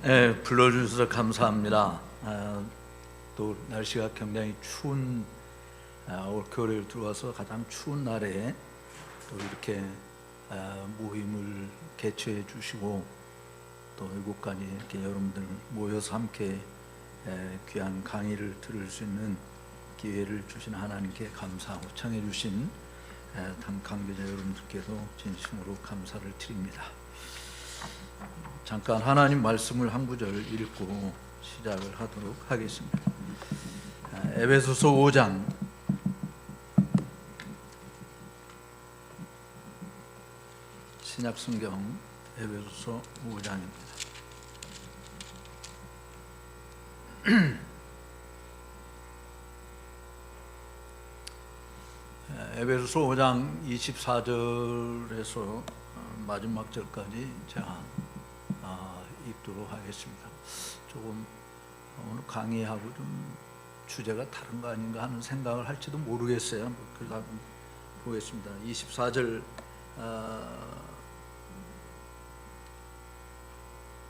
불러주셔서 감사합니다. 또 날씨가 굉장히 추운 올 겨울에 들어와서 가장 추운 날에 또 이렇게 모임을 개최해 주시고 또 이곳까지 이렇게 여러분들 모여서 함께 귀한 강의를 들을 수 있는 기회를 주신 하나님께 감사하고 청해 주신 강교자 여러분들께도 진심으로 감사를 드립니다. 잠깐 하나님 말씀을 한 구절 읽고 시작을 하도록 하겠습니다. 에베소서 5장 신약성경 에베소서 5장입니다. 에베소서 5장 24절에서 마지막 절까지 제가 읽도록 하겠습니다. 조금 오늘 강의하고 좀 주제가 다른 거 아닌가 하는 생각을 할지도 모르겠어요. 그래서 한번 보겠습니다. 24절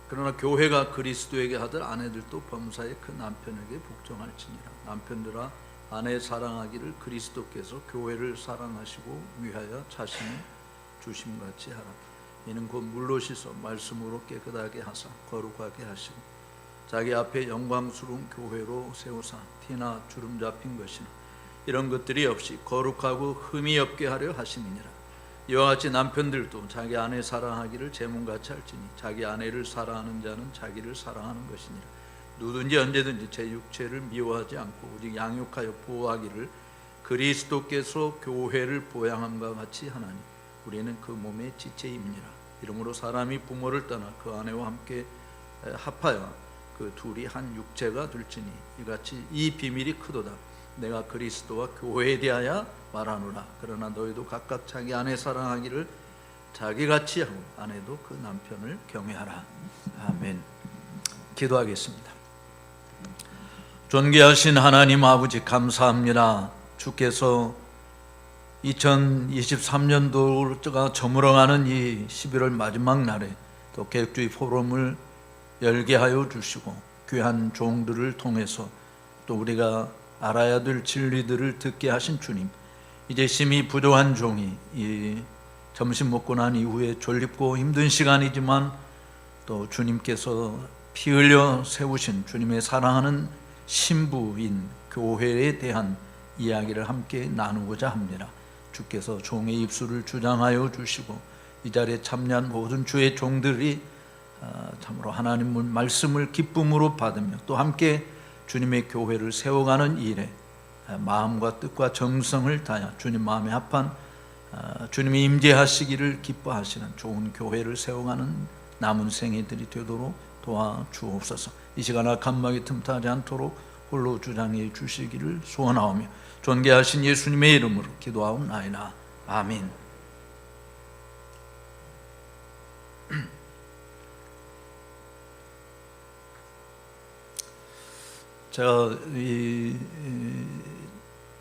그러나 교회가 그리스도에게 하듯 아내들도 범사에 그 남편에게 복종할지니라. 남편들아 아내 사랑하기를 그리스도께서 교회를 사랑하시고 위하여 자신을 주심같이 하라. 이는 곧 물로 씻어 말씀으로 깨끗하게 하사 거룩하게 하시고 자기 앞에 영광스러운 교회로 세우사 티나 주름 잡힌 것이나 이런 것들이 없이 거룩하고 흠이 없게 하려 하심이니라. 이와 같이 남편들도 자기 아내 사랑하기를 제 몸같이 할지니 자기 아내를 사랑하는 자는 자기를 사랑하는 것이니라. 누구든지 언제든지 제 육체를 미워하지 않고 오직 양육하여 보호하기를 그리스도께서 교회를 보양함과 같이 하나니 우리는 그 몸의 지체임이니라. 이러므로 사람이 부모를 떠나 그 아내와 함께 합하여 그 둘이 한 육체가 될지니 이같이 이 비밀이 크도다. 내가 그리스도와 교회에 대하여 말하노라. 그러나 너희도 각각 자기 아내 사랑하기를 자기같이 하고 아내도 그 남편을 경외하라. 아멘. 기도하겠습니다. 존귀하신 하나님 아버지 감사합니다. 주께서 2023년도가 저물어가는 이 11월 마지막 날에 또 개혁주의 포럼을 열게 하여 주시고 귀한 종들을 통해서 또 우리가 알아야 될 진리들을 듣게 하신 주님, 이제 심히 부족한 종이 이 점심 먹고 난 이후에 졸립고 힘든 시간이지만 또 주님께서 피 흘려 세우신 주님의 사랑하는 신부인 교회에 대한 이야기를 함께 나누고자 합니다. 주께서 종의 입술을 주장하여 주시고 이 자리에 참여한 모든 주의 종들이 참으로 하나님의 말씀을 기쁨으로 받으며 또 함께 주님의 교회를 세워가는 일에 마음과 뜻과 정성을 다하여 주님 마음에 합한 주님이 임재하시기를 기뻐하시는 좋은 교회를 세워가는 남은 생애들이 되도록 도와주옵소서. 이 시간 악한 마귀 틈타지 않도록 홀로 주장해 주시기를 소원하오며 존귀하신 예수님의 이름으로 기도하옵나이다. 아멘. 제가 이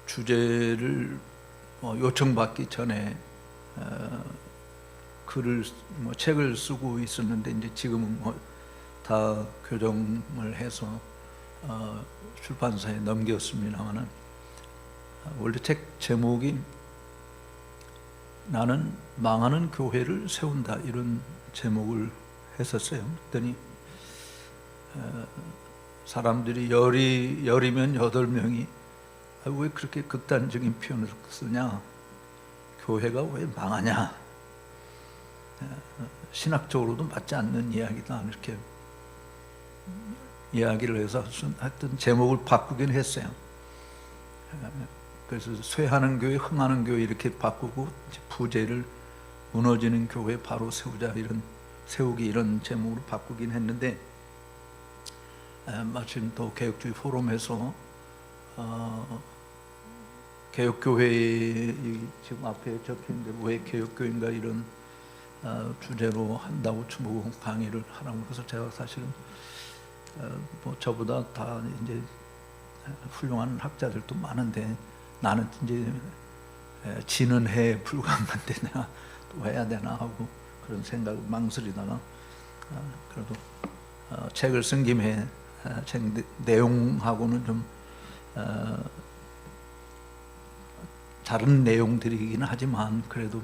주제를 요청받기 전에 책을 쓰고 있었는데 이제 지금은 다 교정을 해서 출판사에 넘겼습니다만은 원래 책 제목이 나는 망하는 교회를 세운다 이런 제목을 했었어요. 그랬더니 사람들이 열이면 8명이 왜 그렇게 극단적인 표현을 쓰냐, 교회가 왜 망하냐, 신학적으로도 맞지 않는 이야기다 이렇게 이야기를 해서 하여튼 제목을 바꾸긴 했어요. 그래서 쇠하는 교회, 흥하는 교회 이렇게 바꾸고 부제를 무너지는 교회 바로 세우자 세우기 이런 제목으로 바꾸긴 했는데 마침 또 개혁주의 포럼에서 개혁교회 지금 앞에 적혀있는데 왜 개혁교회인가 이런 주제로 한다고 저보고 강의를 하라고 해서 제가 사실은 저보다 다 이제 훌륭한 학자들도 많은데 나는 이제 지는 해에 불과한 건데 내가 또 해야 되나 하고 그런 생각을 망설이다가 그래도 책을 쓴 김에 책 내용하고는 좀 다른 내용들이긴 하지만 그래도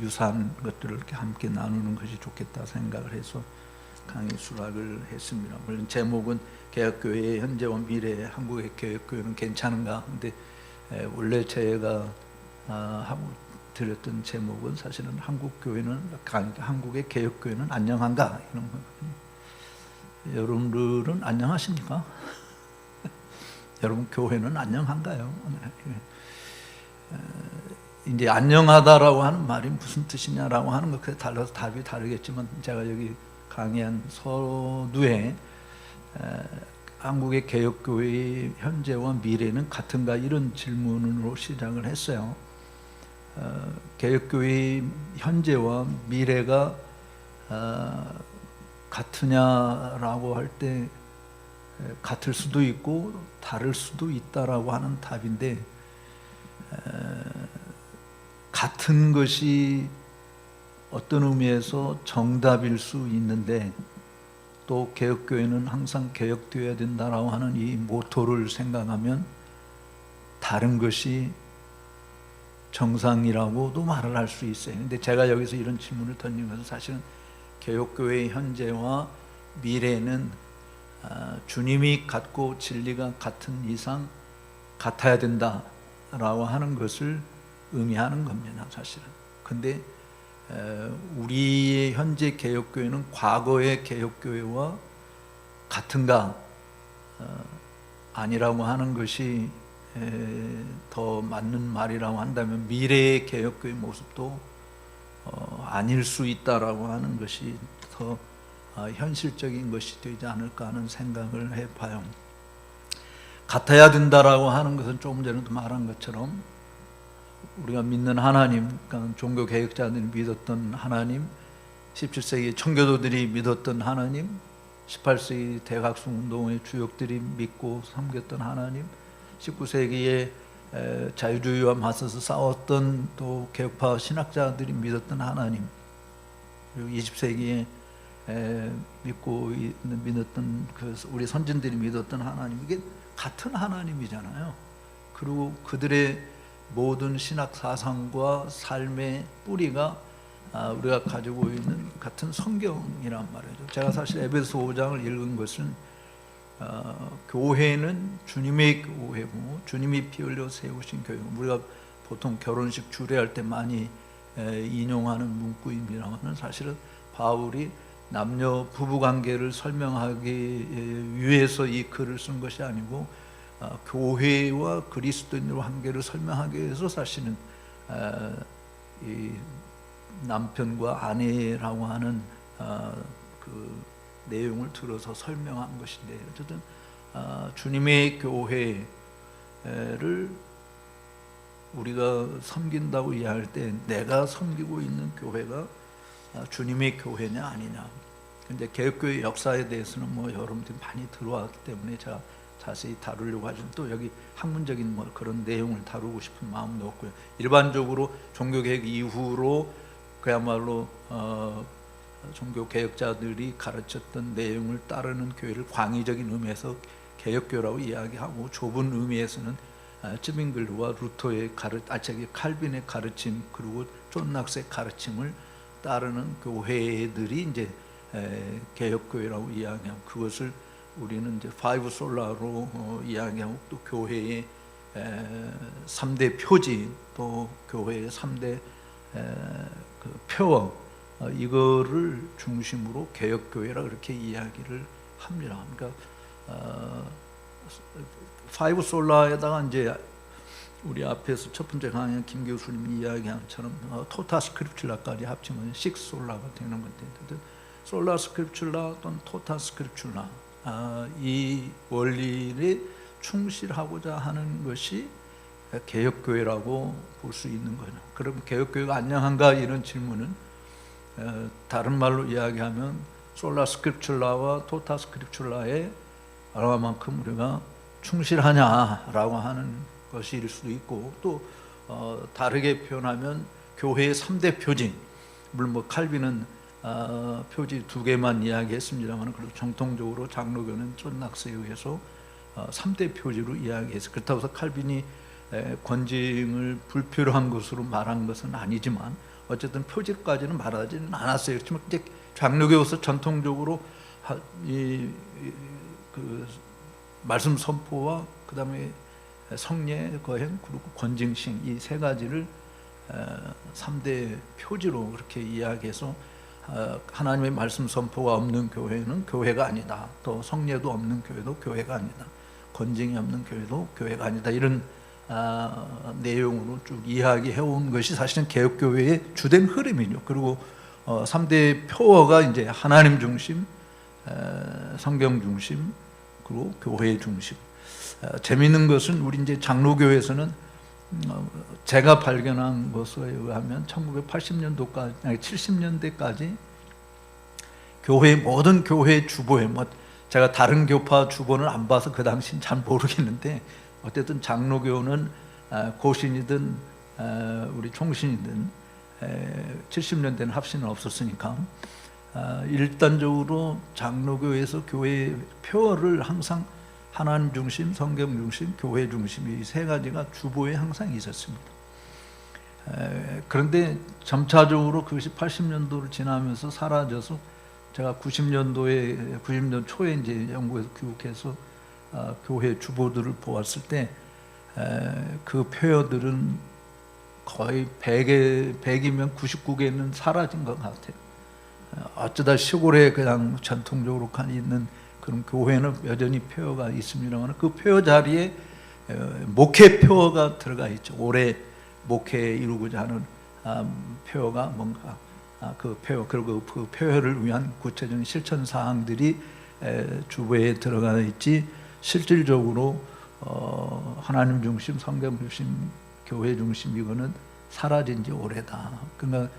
유사한 것들을 이렇게 함께 나누는 것이 좋겠다 생각을 해서 강의 수락을 했습니다. 물론 제목은 개혁교회의 현재와 미래, 한국의 개혁교회는 괜찮은가? 근데 원래 제가 하고 드렸던 제목은 사실은 한국의 개혁교회는 안녕한가? 이런 거거든요. 여러분들은 안녕하십니까? 여러분 교회는 안녕한가요? 이제 안녕하다라고 하는 말이 무슨 뜻이냐라고 하는 것, 달라서 답이 다르겠지만 제가 여기 강의한 서두에 한국의 개혁교회의 현재와 미래는 같은가 이런 질문으로 시작을 했어요. 개혁교회의 현재와 미래가 같으냐라고 할 때 같을 수도 있고 다를 수도 있다라고 하는 답인데, 같은 것이 어떤 의미에서 정답일 수 있는데 또 개혁교회는 항상 개혁되어야 된다라고 하는 이 모토를 생각하면 다른 것이 정상이라고도 말을 할 수 있어요. 근데 제가 여기서 이런 질문을 던진 것은 사실은 개혁교회의 현재와 미래는 주님이 갖고 진리가 같은 이상 같아야 된다라고 하는 것을 의미하는 겁니다, 사실은. 근데 우리의 현재 개혁교회는 과거의 개혁교회와 같은가? 아니라고 하는 것이 더 맞는 말이라고 한다면 미래의 개혁교회 모습도 아닐 수 있다라고 하는 것이 더 현실적인 것이 되지 않을까 하는 생각을 해봐요. 같아야 된다라고 하는 것은 조금 전에도 말한 것처럼 우리가 믿는 하나님, 그러니까 종교 개혁자들이 믿었던 하나님, 17세기 청교도들이 믿었던 하나님, 18세기 대각성 운동의 주역들이 믿고 섬겼던 하나님, 19세기에 자유주의와 맞서서 싸웠던 또 개혁파 신학자들이 믿었던 하나님, 그리고 20세기에 믿었던 우리 선진들이 믿었던 하나님, 이게 같은 하나님이잖아요. 그리고 그들의 모든 신학 사상과 삶의 뿌리가 우리가 가지고 있는 같은 성경이란 말이죠. 제가 사실 에베소 5장을 읽은 것은 교회는 주님의 교회고 주님이 피 흘려 세우신 교회고, 우리가 보통 결혼식 주례할 때 많이 인용하는 문구입니다만 사실은 바울이 남녀 부부관계를 설명하기 위해서 이 글을 쓴 것이 아니고 교회와 그리스도인의 관계를 설명하기 위해서 사실은 이 남편과 아내라고 하는 그 내용을 들어서 설명한 것인데, 어쨌든 주님의 교회를 우리가 섬긴다고 이해할 때 내가 섬기고 있는 교회가 주님의 교회냐 아니냐. 근데 개혁교회 역사에 대해서는 뭐 여러분들이 많이 들어왔기 때문에 제가 자세히 다루려고 하지만 또 여기 학문적인 뭐 그런 내용을 다루고 싶은 마음도 없고요. 일반적으로 종교개혁 이후로 그야말로 종교개혁자들이 가르쳤던 내용을 따르는 교회를 광의적인 의미에서 개혁교라고 이야기하고, 좁은 의미에서는 쯔빙글과 루터의 칼빈의 가르침 그리고 존 낙스의 가르침을 따르는 교회들이 이제 개혁교회라고 이야기하고, 그것을 우리는 이제 파이브 솔라로 이야기하고, 또 교회의 3대 표지, 또 교회의 3대 그 표어, 이거를 중심으로 개혁교회라 그렇게 이야기를 합니다. 그러니까 파이브 솔라에다가 이제 우리 앞에서 첫 번째 강의 김 교수님이 이야기한 것처럼 토타 스크립출라까지 합치면 식스 솔라가 되는 건데, 솔라 스크립출라 또는 토타 스크립출라, 이 원리에 충실하고자 하는 것이 개혁교회라고 볼 수 있는 거죠. 그럼 개혁교회가 안녕한가 이런 질문은 다른 말로 이야기하면 솔라 스크립출라와 토타 스크립출라에 얼마만큼 우리가 충실하냐라고 하는 것일 수도 있고, 또 다르게 표현하면 교회의 3대 표징, 물론 뭐 칼빈은 표지 2개만 이야기했습니다만, 그래도 정통적으로 장로교는 존 낙스에 의해서 3대 표지로 이야기해서, 그렇다고 해서 칼빈이 권징을 불필요한 것으로 말한 것은 아니지만 어쨌든 표지까지는 말하지는 않았어요. 그렇지만 이제 장로교에서 전통적으로 그 말씀 선포와 그 다음에 성례 거행 그리고 권징식 이 3가지를 3대 표지로 그렇게 이야기해서 하나님의 말씀 선포가 없는 교회는 교회가 아니다, 또 성례도 없는 교회도 교회가 아니다, 권징이 없는 교회도 교회가 아니다, 이런 내용으로 쭉 이야기해온 것이 사실은 개혁교회의 주된 흐름이죠. 그리고 3대 표어가 이제 하나님 중심, 성경 중심, 그리고 교회 중심. 재미있는 것은 우리 이제 장로교회에서는 제가 발견한 것에 의하면 1980년도까지, 아니 70년대까지 교회 모든 교회 주보에, 뭐 제가 다른 교파 주보는 안 봐서 그 당시는 잘 모르겠는데, 어쨌든 장로교는 고신이든 우리 총신이든 70년대는 합신은 없었으니까 일단적으로 장로교에서 교회의 표어를 항상 하나님 중심, 성경 중심, 교회 중심 이 3가지가 주보에 항상 있었습니다. 그런데 점차적으로 그것이 80년도를 지나면서 사라져서, 제가 90년 초에 이제 영국에서 귀국해서 교회 주보들을 보았을 때 그 표어들은 거의 100이면 99개는 사라진 것 같아요. 어쩌다 시골에 그냥 전통적으로 있는 그런 교회는 여전히 표어가 있습니다만, 그 표어 자리에 목회 표어가 들어가 있죠. 올해 목회 이루고자 하는 표어가 뭔가, 그 표어, 그리고 그 표어를 위한 구체적인 실천 사항들이 주보에 들어가 있지, 실질적으로 하나님 중심, 성경 중심, 교회 중심 이거는 사라진 지 오래다. 그러니까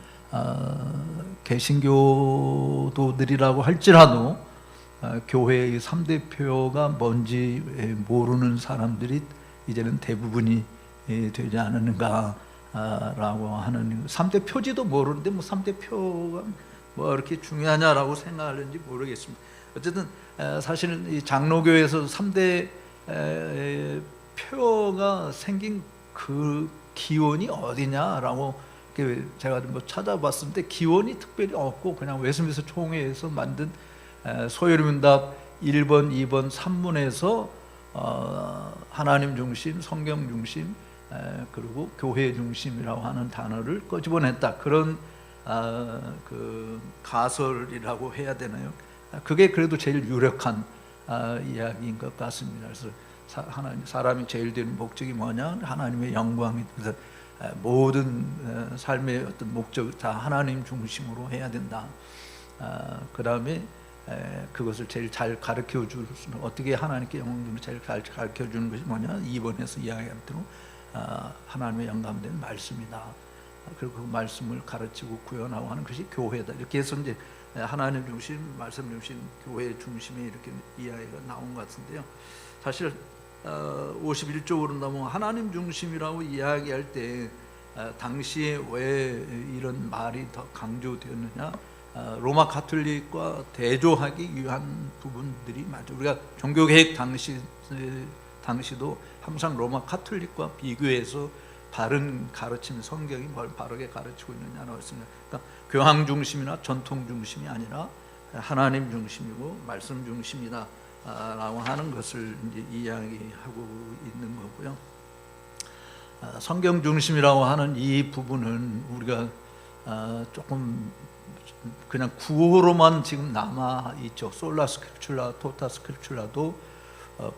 개신교도들이라고 할지라도 교회의 3대 표가 뭔지 모르는 사람들이 이제는 대부분이 되지 않았는가 라고 하는, 3대 표지도 모르는데 뭐 3대 표가 뭐 이렇게 중요하냐라고 생각하는지 모르겠습니다. 어쨌든 사실은 이 장로교에서 3대 표가 생긴 그 기원이 어디냐라고 제가 뭐 찾아봤는데, 기원이 특별히 없고 그냥 웨스트민스터 총회에서 만든 소요리문답 1번, 2번, 3문에서 하나님 중심, 성경 중심, 그리고 교회 중심이라고 하는 단어를 꺼집어냈다, 그런 그 가설이라고 해야 되나요? 그게 그래도 제일 유력한 이야기인 것 같습니다. 그래서 사람이 제일 되는 목적이 뭐냐? 하나님의 영광이, 그래서 모든 삶의 어떤 목적 다 하나님 중심으로 해야 된다. 그 다음에 그것을 제일 잘 가르쳐 줄 수는, 어떻게 하나님께 영광을 제일 잘 가르쳐 주는 것이 뭐냐? 2번에서 이야기한 대로 하나님의 영감된 말씀이다. 그리고 그 말씀을 가르치고 구현하고 하는 것이 교회다. 이렇게 해서 이제 하나님 중심, 말씀 중심, 교회 중심이 이렇게 이야기가 나온 것 같은데요. 사실 51쪽으로 넘어 하나님 중심이라고 이야기할 때 당시에 왜 이런 말이 더 강조되었느냐? 로마 가톨릭과 대조하기 위한 부분들이 맞죠. 우리가 종교개혁 당시도 항상 로마 가톨릭과 비교해서 바른 가르침, 성경이 뭘 바르게 가르치고 있느냐라고 했습니다. 그러니까 교황 중심이나 전통 중심이 아니라 하나님 중심이고 말씀 중심이다 라고 하는 것을 이제 이야기하고 있는 거고요. 성경 중심이라고 하는 이 부분은 우리가 조금 그냥 구어로만 지금 남아 있죠. 솔라 스크립츄라, 토타 스크립츄라도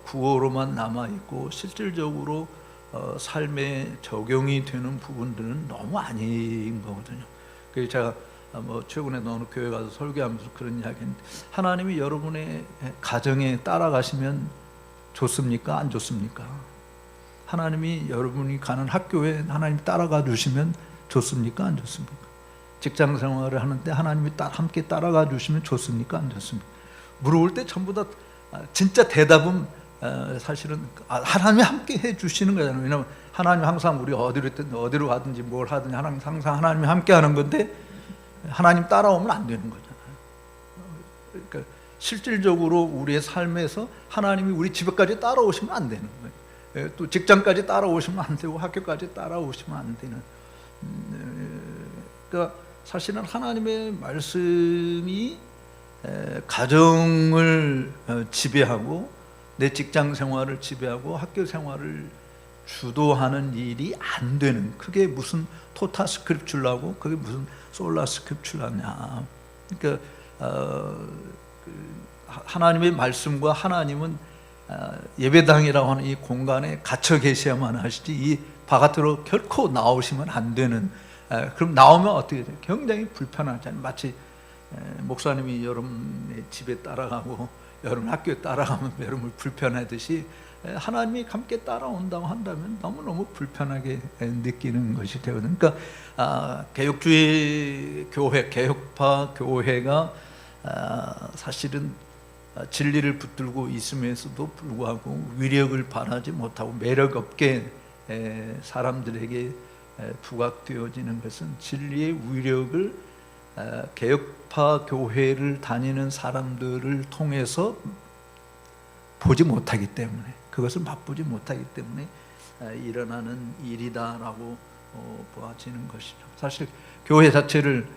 구어로만 남아 있고, 실질적으로 삶에 적용이 되는 부분들은 너무 아닌 거거든요. 그래서 제가 뭐 최근에 어느 교회 가서 설교하면서 그런 이야기했는데, 하나님이 여러분의 가정에 따라가시면 좋습니까? 안 좋습니까? 하나님이 여러분이 가는 학교에 하나님이 따라가 주시면 좋습니까? 안 좋습니까? 직장 생활을 하는데 하나님이 함께 따라가 주시면 좋습니까? 안 좋습니까? 물어볼 때 전부 다 진짜 대답은 사실은 하나님이 함께 해 주시는 거잖아요. 왜냐하면 하나님 항상 우리 어디로 가든지 뭘 하든지 항상 하나님이 함께 하는 건데, 하나님 따라오면 안 되는 거잖아요. 그러니까 실질적으로 우리의 삶에서 하나님이 우리 집에까지 따라오시면 안 되는 거예요. 또 직장까지 따라오시면 안 되고 학교까지 따라오시면 안 되는. 그러니까 사실은 하나님의 말씀이 가정을 지배하고 내 직장 생활을 지배하고 학교 생활을 주도하는 일이 안 되는, 그게 무슨 토타 스크립츄라고, 그게 무슨 솔라 스크립츄라냐. 그러니까 하나님의 말씀과 하나님은 예배당이라고 하는 이 공간에 갇혀 계셔야만 하시지 이 바깥으로 결코 나오시면 안 되는. 그럼 나오면 어떻게 돼요? 굉장히 불편하잖아요. 마치 목사님이 여러분의 집에 따라가고 여러분 학교에 따라가면 여러분을 불편하듯이 하나님이 함께 따라온다고 한다면 너무너무 불편하게 느끼는 것이 되거든요. 그러니까 개혁주의 교회, 개혁파 교회가 사실은 진리를 붙들고 있음에도 불구하고 위력을 발하지 못하고 매력 없게 사람들에게 부각되어지는 것은 진리의 위력을 개혁파 교회를 다니는 사람들을 통해서 보지 못하기 때문에, 그것을 맛보지 못하기 때문에 일어나는 일이다라고 보아지는 것이죠. 사실 교회 자체를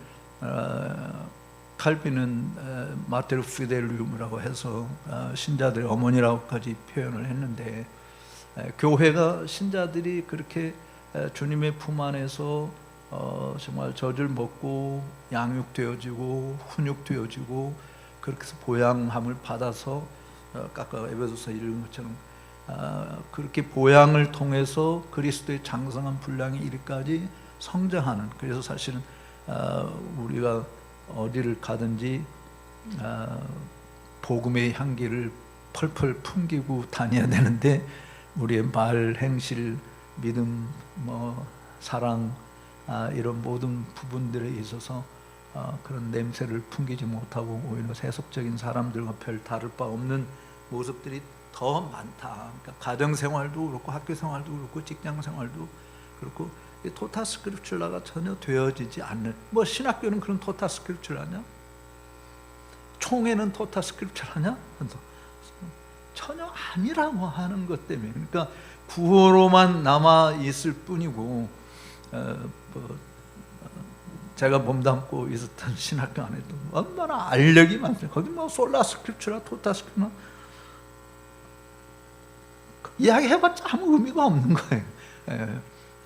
칼빈은 마테르 피델리움이라고 해서 신자들의 어머니라고까지 표현을 했는데, 교회가 신자들이 그렇게 주님의 품 안에서 정말 젖을 먹고 양육되어지고 훈육되어지고 그렇게 해서 보양함을 받아서 아까 에베소서 읽은 것처럼 그렇게 보양을 통해서 그리스도의 장성한 분량에 이르기까지 성장하는, 그래서 사실은 우리가 어디를 가든지 복음의 향기를 펄펄 풍기고 다녀야 되는데 우리의 말, 행실, 믿음, 사랑 이런 모든 부분들에 있어서 그런 냄새를 풍기지 못하고 오히려 세속적인 사람들과 별 다를 바 없는 모습들이 더 많다. 그러니까 가정생활도 그렇고 학교생활도 그렇고 직장생활도 그렇고 토타 스크립츄라가 전혀 되어지지 않는, 신학교는 그런 토타 스크립츄라냐? 총회는 토타 스크립츄라냐? 전혀 아니라고 하는 것 때문에, 그러니까 구호로만 남아 있을 뿐이고, 제가 몸담고 있었던 신학교 안에도 얼마나 알력이 많습니다. 거기 솔라 스크립츄라, 토타 스크립츄라 이야기해봤자 아무 의미가 없는 거예요.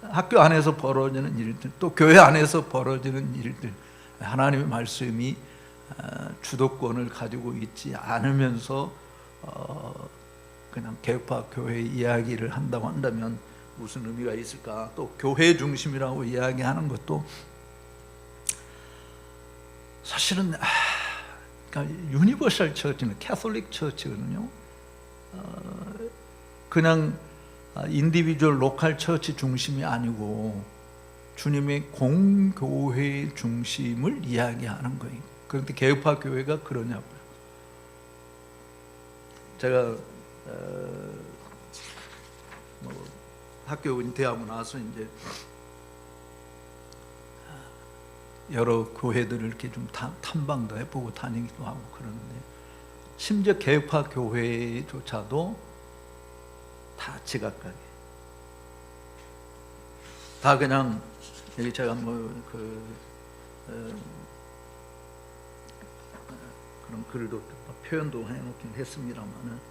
학교 안에서 벌어지는 일들, 또 교회 안에서 벌어지는 일들, 하나님의 말씀이 주도권을 가지고 있지 않으면서 그냥 개혁파 교회 이야기를 한다고 한다면 무슨 의미가 있을까? 또 교회 중심이라고 이야기하는 것도 사실은 그러니까 유니버설 처치는 캐톨릭 처치거든요. 그냥 인디비주얼 로컬 처치 중심이 아니고 주님의 공교회 중심을 이야기하는 거예요. 그런데 개혁파 교회가 그러냐고요. 제가 학교 은퇴하고 나서 이제 여러 교회들을 이렇게 좀 탐방도 해보고 다니기도 하고 그러는데, 심지어 개혁파 교회조차도 다 지각하게, 다 그냥 여기 제가 그런 글도 표현도 해놓긴 했습니다만은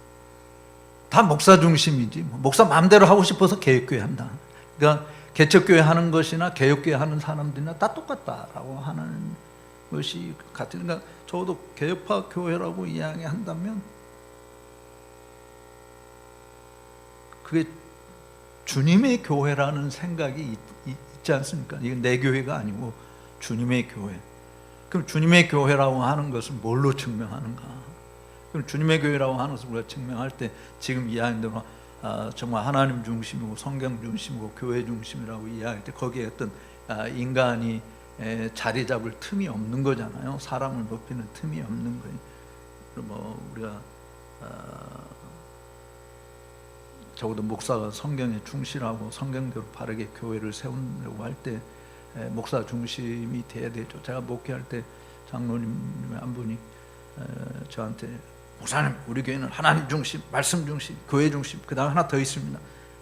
다 목사 중심이지, 목사 마음대로 하고 싶어서 개혁교회 한다. 그러니까 개척교회 하는 것이나 개혁교회 하는 사람들이나 다 똑같다라고 하는 것이 같은. 그러니까 적어도 개혁파 교회라고 이야기한다면 그게 주님의 교회라는 생각이 있지 않습니까? 이건 내 교회가 아니고 주님의 교회. 그럼 주님의 교회라고 하는 것을 뭘로 증명하는가? 그럼 주님의 교회라고 하는 것을 우리가 증명할 때 지금 이야기한 대로 정말 하나님 중심이고 성경 중심이고 교회 중심이라고 이야기할 때 거기에 어떤 인간이 자리 잡을 틈이 없는 거잖아요. 사람을 높이는 틈이 없는 거예요. 우리가 적어도 목사가 성경에 충실하고 성경대로 바르게 교회를 세우려고 할 때 목사 중심이 돼야 되죠. 제가 목회할 때 장로님 한 분이 저한테 목사님 우리 교회는 하나님 중심, 말씀 중심, 교회 중심, 그 다음 하나 더 있습니다.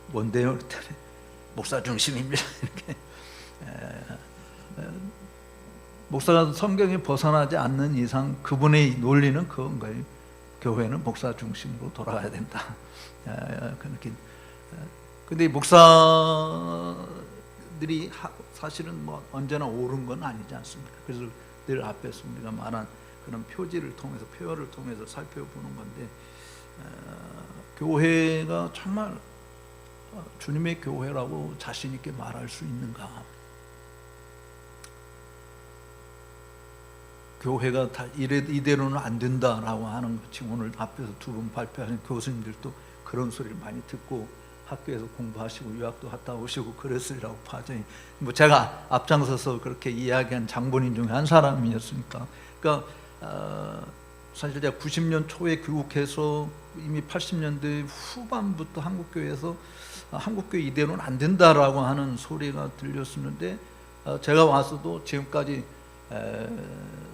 뭔데요? 그랬더니 목사 중심입니다. 이렇게 목사가 성경에 벗어나지 않는 이상 그분의 논리는 그건 거예요. 교회는 목사 중심으로 돌아가야 된다. 그렇게. 근데 목사들이 사실은 뭐 언제나 옳은 건 아니지 않습니까? 그래서 늘 앞에서 우리가 말한 그런 표지를 통해서, 표현을 통해서 살펴보는 건데, 교회가 정말 주님의 교회라고 자신 있게 말할 수 있는가? 교회가 다 이대로는 안 된다라고 하는 것. 지금 오늘 앞에서 두 분 발표하신 교수님들도 그런 소리를 많이 듣고 학교에서 공부하시고 유학도 갔다 오시고 그랬으리라고 봐져요. 뭐 제가 앞장서서 그렇게 이야기한 장본인 중에 한 사람이었으니까. 그러니까 사실 제가 90년 초에 귀국해서 이미 80년대 후반부터 한국교회에서 한국교회 이대로는 안 된다라고 하는 소리가 들렸었는데, 제가 와서도 지금까지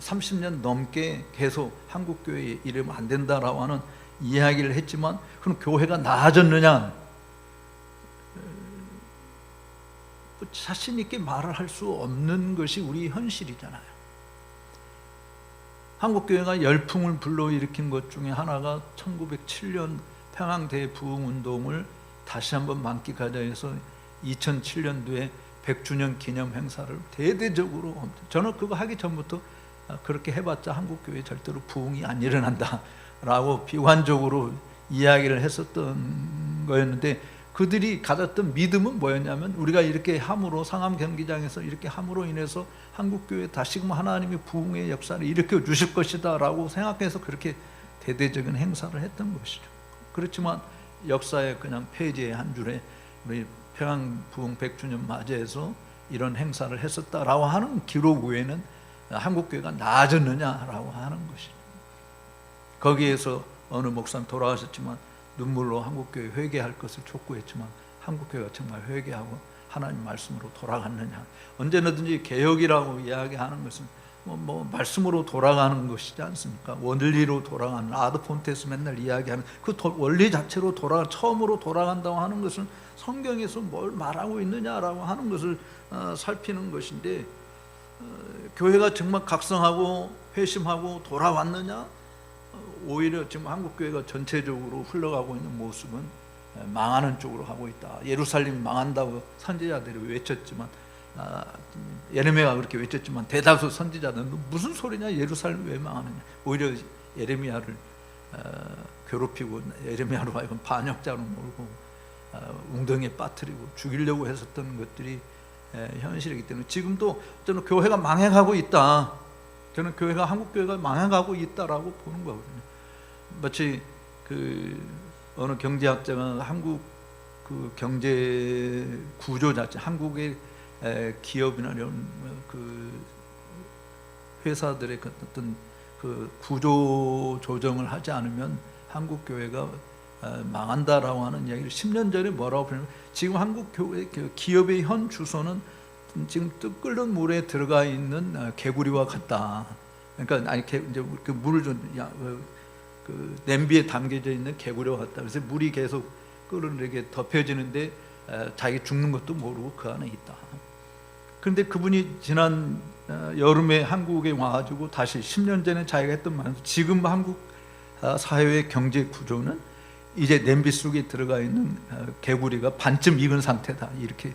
30년 넘게 계속 한국교회 이러면 안 된다라고 하는 이야기를 했지만, 그럼 교회가 나아졌느냐? 자신 있게 말을 할 수 없는 것이 우리 현실이잖아요. 한국교회가 열풍을 불러일으킨 것 중에 하나가 1907년 평양대부흥운동을 다시 한번 만끽하자 해서 2007년도에 100주년 기념 행사를 대대적으로, 저는 그거 하기 전부터 그렇게 해봤자 한국교회 절대로 부흥이 안 일어난다 라고 비관적으로 이야기를 했었던 거였는데, 그들이 가졌던 믿음은 뭐였냐면, 우리가 이렇게 함으로, 상암 경기장에서 이렇게 함으로 인해서 한국교회 다시금 하나님이 부흥의 역사를 일으켜 주실 것이다 라고 생각해서 그렇게 대대적인 행사를 했던 것이죠. 그렇지만 역사의 그냥 페이지의 한 줄에 우리 평양 부흥 100주년 맞이해서 이런 행사를 했었다라고 하는 기록 외에는 한국교회가 나아졌느냐라고 하는 것이죠. 거기에서 어느 목사는 돌아가셨지만 눈물로 한국교회 회개할 것을 촉구했지만, 한국교회가 정말 회개하고 하나님 말씀으로 돌아갔느냐? 언제든지 개혁이라고 이야기하는 것은 뭐 말씀으로 돌아가는 것이지 않습니까? 원리로 돌아가는, 아드 폰테스 맨날 이야기하는 그 원리 자체로 처음으로 돌아간다고 하는 것은 성경에서 뭘 말하고 있느냐라고 하는 것을 살피는 것인데, 교회가 정말 각성하고 회심하고 돌아왔느냐? 오히려 지금 한국교회가 전체적으로 흘러가고 있는 모습은 망하는 쪽으로 가고 있다. 예루살렘이 망한다고 선지자들이 외쳤지만, 예레미야가 그렇게 외쳤지만 대다수 선지자들은 무슨 소리냐, 예루살렘이 왜 망하느냐. 오히려 예레미야를 괴롭히고 예레미야로 하여금 반역자로 몰고 웅덩이에 빠뜨리고 죽이려고 했었던 것들이 현실이기 때문에, 지금도 저는 교회가 망해가고 있다, 저는 교회가, 한국교회가 망해가고 있다라고 보는 거거든요. 마치 그 어느 경제학자가 한국 그 경제 구조 자체, 한국의 기업이나 이런 그 회사들의 어떤 그 구조 조정을 하지 않으면 한국 교회가 망한다라고 하는 이야기를 10년 전에 뭐라고 표현하면, 지금 한국 교회 기업의 현 주소는 지금 끓는 물에 들어가 있는 개구리와 같다. 그러니까 아니 이제 그 물을 좀 그 냄비에 담겨져 있는 개구리와 같다. 그래서 물이 계속 끓는데 덮여지는데 자기 죽는 것도 모르고 그 안에 있다. 그런데 그분이 지난 여름에 한국에 와가지고 다시 10년 전에 자기가 했던 말, 지금 한국 사회의 경제 구조는 이제 냄비 속에 들어가 있는 개구리가 반쯤 익은 상태다. 이렇게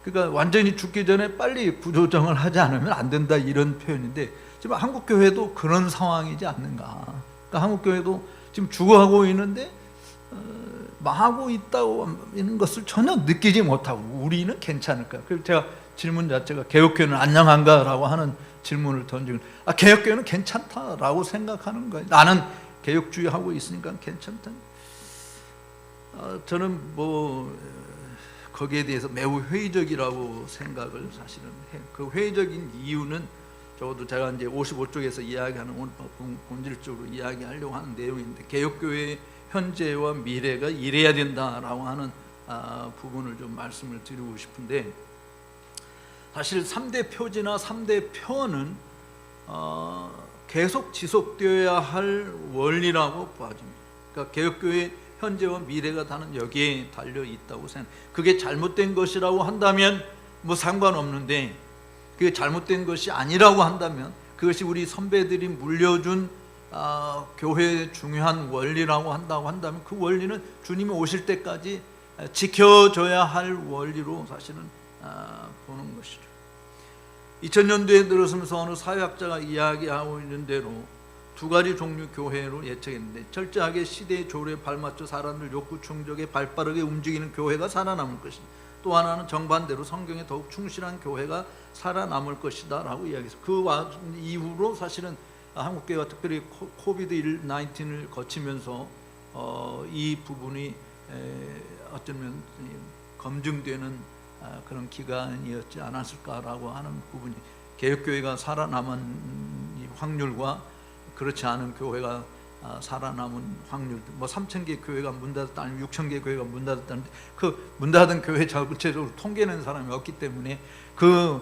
그러니까 완전히 죽기 전에 빨리 구조정을 하지 않으면 안 된다, 이런 표현인데, 지금 한국 교회도 그런 상황이지 않는가. 그러니까 한국 교회도 지금 죽어가고 있는데 망하고 있다고 있는 것을 전혀 느끼지 못하고 우리는 괜찮을까? 그래서 제가 질문 자체가 개혁교회는 안녕한가라고 하는 질문을 던지면, 개혁교회는 괜찮다라고 생각하는 거예요. 나는 개혁주의 하고 있으니까 괜찮다. 저는 뭐 거기에 대해서 매우 회의적이라고 생각을 사실은 해요. 그 회의적인 이유는 적어도 제가 이제 55쪽에서 이야기하는, 오늘 본질적으로 이야기하려고 하는 내용인데, 개혁교회의 현재와 미래가 이래야 된다라고 하는 부분을 좀 말씀을 드리고 싶은데, 사실 3대 표지나 3대 표어는 계속 지속되어야 할 원리라고 봐집니다. 그러니까 개혁교회 현재와 미래가 다는 여기에 달려 있다고 생각합니다. 그게 잘못된 것이라고 한다면 뭐 상관없는데, 그게 잘못된 것이 아니라고 한다면, 그것이 우리 선배들이 물려준 교회의 중요한 원리라고 한다면 그 원리는 주님이 오실 때까지 지켜져야 할 원리로 사실은 보는 것이죠. 2000년도에 들어서면서 어느 사회학자가 이야기하고 있는 대로 두 가지 종류 교회로 예측했는데, 철저하게 시대의 조례에 발맞춰 사람들 욕구 충족에 발빠르게 움직이는 교회가 살아남을 것이다. 또 하나는 정반대로 성경에 더욱 충실한 교회가 살아남을 것이다 라고 이야기했어요. 그 이후로 사실은 한국교회가 특별히 코비드 19을 거치면서 이 부분이 어쩌면 검증되는 그런 기간이었지 않았을까라고 하는 부분이, 개혁교회가 살아남은 확률과 그렇지 않은 교회가 살아남은 확률, 뭐 3,000개 교회가 문 닫았다, 아니면 6,000개 교회가 문 닫았다는데 그 문 닫은 교회 전체적으로 통계내는 사람이 없기 때문에 그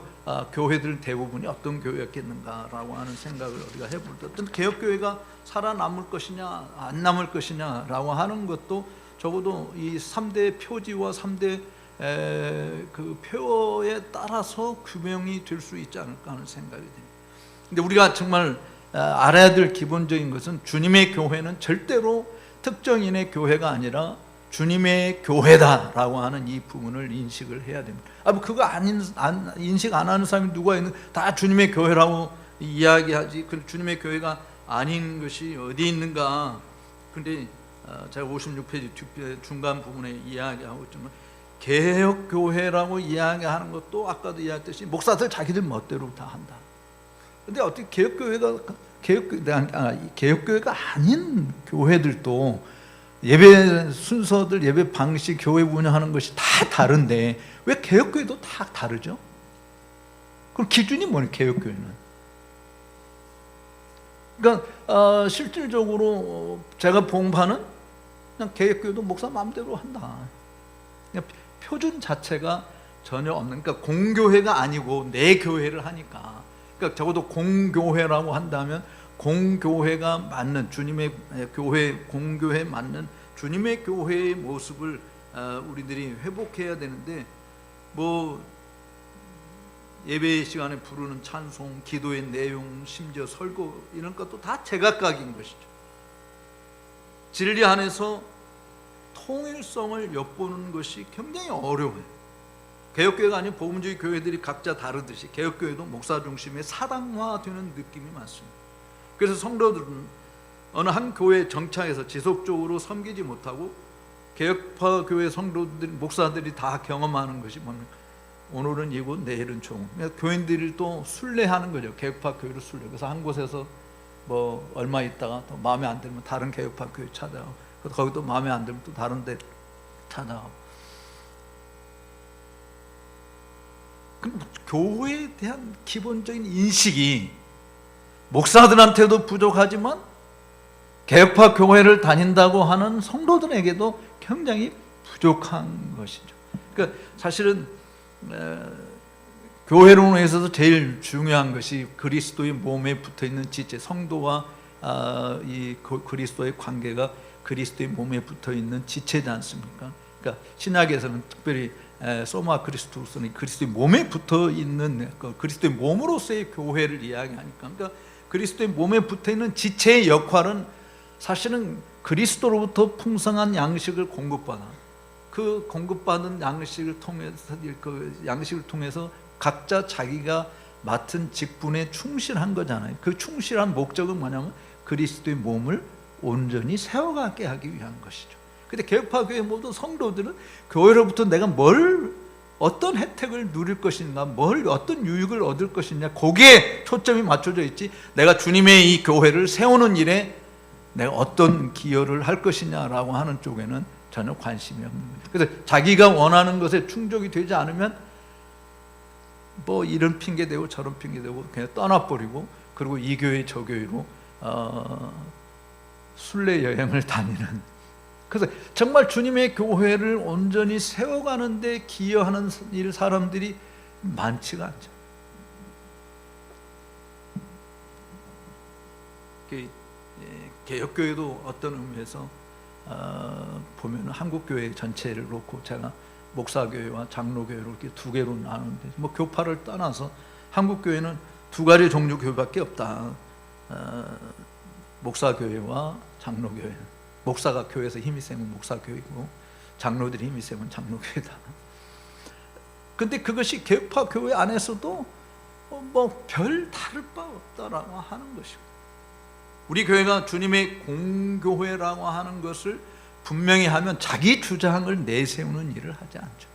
교회들 대부분이 어떤 교회였겠는가라고 하는 생각을 우리가 해볼 때, 어떤 개혁교회가 살아남을 것이냐 안 남을 것이냐라고 하는 것도 적어도 이 3대 표지와 3대 그 표어에 따라서 규명이 될 수 있지 않을까 하는 생각이 듭니다. 근데 우리가 정말 알아야 될 기본적인 것은, 주님의 교회는 절대로 특정인의 교회가 아니라 주님의 교회다라고 하는 이 부분을 인식을 해야 됩니다. 그거 인식 안 하는 사람이 누가 있는, 다 주님의 교회라고 이야기하지, 그 주님의 교회가 아닌 것이 어디 있는가. 근데 제가 56페이지 중간 부분에 이야기하고 있지만, 개혁교회라고 이야기하는 것도 아까도 이야기했듯이 목사들 자기들 멋대로 다 한다. 근데 어떻게 개혁교회가 아닌 교회들도 예배 순서들, 예배 방식, 교회 운영하는 것이 다 다른데 왜 개혁교회도 다 다르죠? 그럼 기준이 뭐예요, 개혁교회는? 그러니까 실질적으로 제가 봉파는 그냥 개혁교회도 목사 마음대로 한다. 그냥 표준 자체가 전혀 없는, 그러니까 공교회가 아니고 내 교회를 하니까, 그러니까 적어도 공교회라고 한다면 공교회가 맞는 주님의 교회, 공교회 맞는 주님의 교회의 모습을 우리들이 회복해야 되는데, 뭐 예배 시간에 부르는 찬송, 기도의 내용, 심지어 설교 이런 것도 다 제각각인 것이죠. 진리 안에서 통일성을 엿보는 것이 굉장히 어려워요. 개혁교회가 아닌 복음주의 교회들이 각자 다르듯이 개혁교회도 목사 중심의 사당화되는 느낌이 많습니다. 그래서 성도들은 어느 한 교회에 정착해서 지속적으로 섬기지 못하고, 개혁파 교회 성도들, 목사들이 다 경험하는 것이 뭡니까? 오늘은 이고 내일은 종. 교인들이 또 순례하는 거죠. 개혁파 교회를 순례. 그래서 한 곳에서 뭐 얼마 있다가 또 마음에 안 들면 다른 개혁파 교회 찾아가고, 거기도 마음에 안 들면 또 다른 데 찾아가고. 교회에 대한 기본적인 인식이 목사들한테도 부족하지만 개혁파 교회를 다닌다고 하는 성도들에게도 굉장히 부족한 것이죠. 그러니까 사실은 교회론에 있어서 제일 중요한 것이 그리스도의 몸에 붙어있는 지체, 성도와 이 그리스도의 관계가 그리스도의 몸에 붙어있는 지체지 않습니까? 그러니까 신약에서는 특별히 소마 그리스도스는 그리스도의 몸에 붙어있는 그리스도의 몸으로서의 교회를 이야기하니까, 그러니까 그리스도의 몸에 붙어있는 지체의 역할은 사실은 그리스도로부터 풍성한 양식을 공급받아, 그 공급받은 양식을 통해서 각자 자기가 맡은 직분에 충실한 거잖아요. 그 충실한 목적은 뭐냐면 그리스도의 몸을 온전히 세워가게 하기 위한 것이죠. 근데 개혁파 교회 모든 성도들은 교회로부터 내가 어떤 혜택을 누릴 것인가, 어떤 유익을 얻을 것이냐, 거기에 초점이 맞춰져 있지, 내가 주님의 이 교회를 세우는 일에 내가 어떤 기여를 할 것이냐라고 하는 쪽에는 전혀 관심이 없는 거죠. 그래서 자기가 원하는 것에 충족이 되지 않으면 뭐 이런 핑계 대고 저런 핑계 대고 그냥 떠나버리고, 그리고 이 교회 저 교회로 순례 여행을 다니는. 그래서 정말 주님의 교회를 온전히 세워가는 데 기여하는 일 사람들이 많지가 않죠. 개혁교회도 어떤 의미에서 보면 한국교회 전체를 놓고 제가 목사교회와 장로교회로 이렇게 두 개로 나누는데, 뭐 교파를 떠나서 한국교회는 두 가지 종류 교회밖에 없다. 목사교회와 장로교회. 목사가 교회에서 힘이 세면 목사교회고 장로들이 힘이 세면 장로교회다. 근데 그것이 개혁파 교회 안에서도 뭐 별 다를 바 없다라고 하는 것이고, 우리 교회가 주님의 공교회라고 하는 것을 분명히 하면 자기 주장을 내세우는 일을 하지 않죠.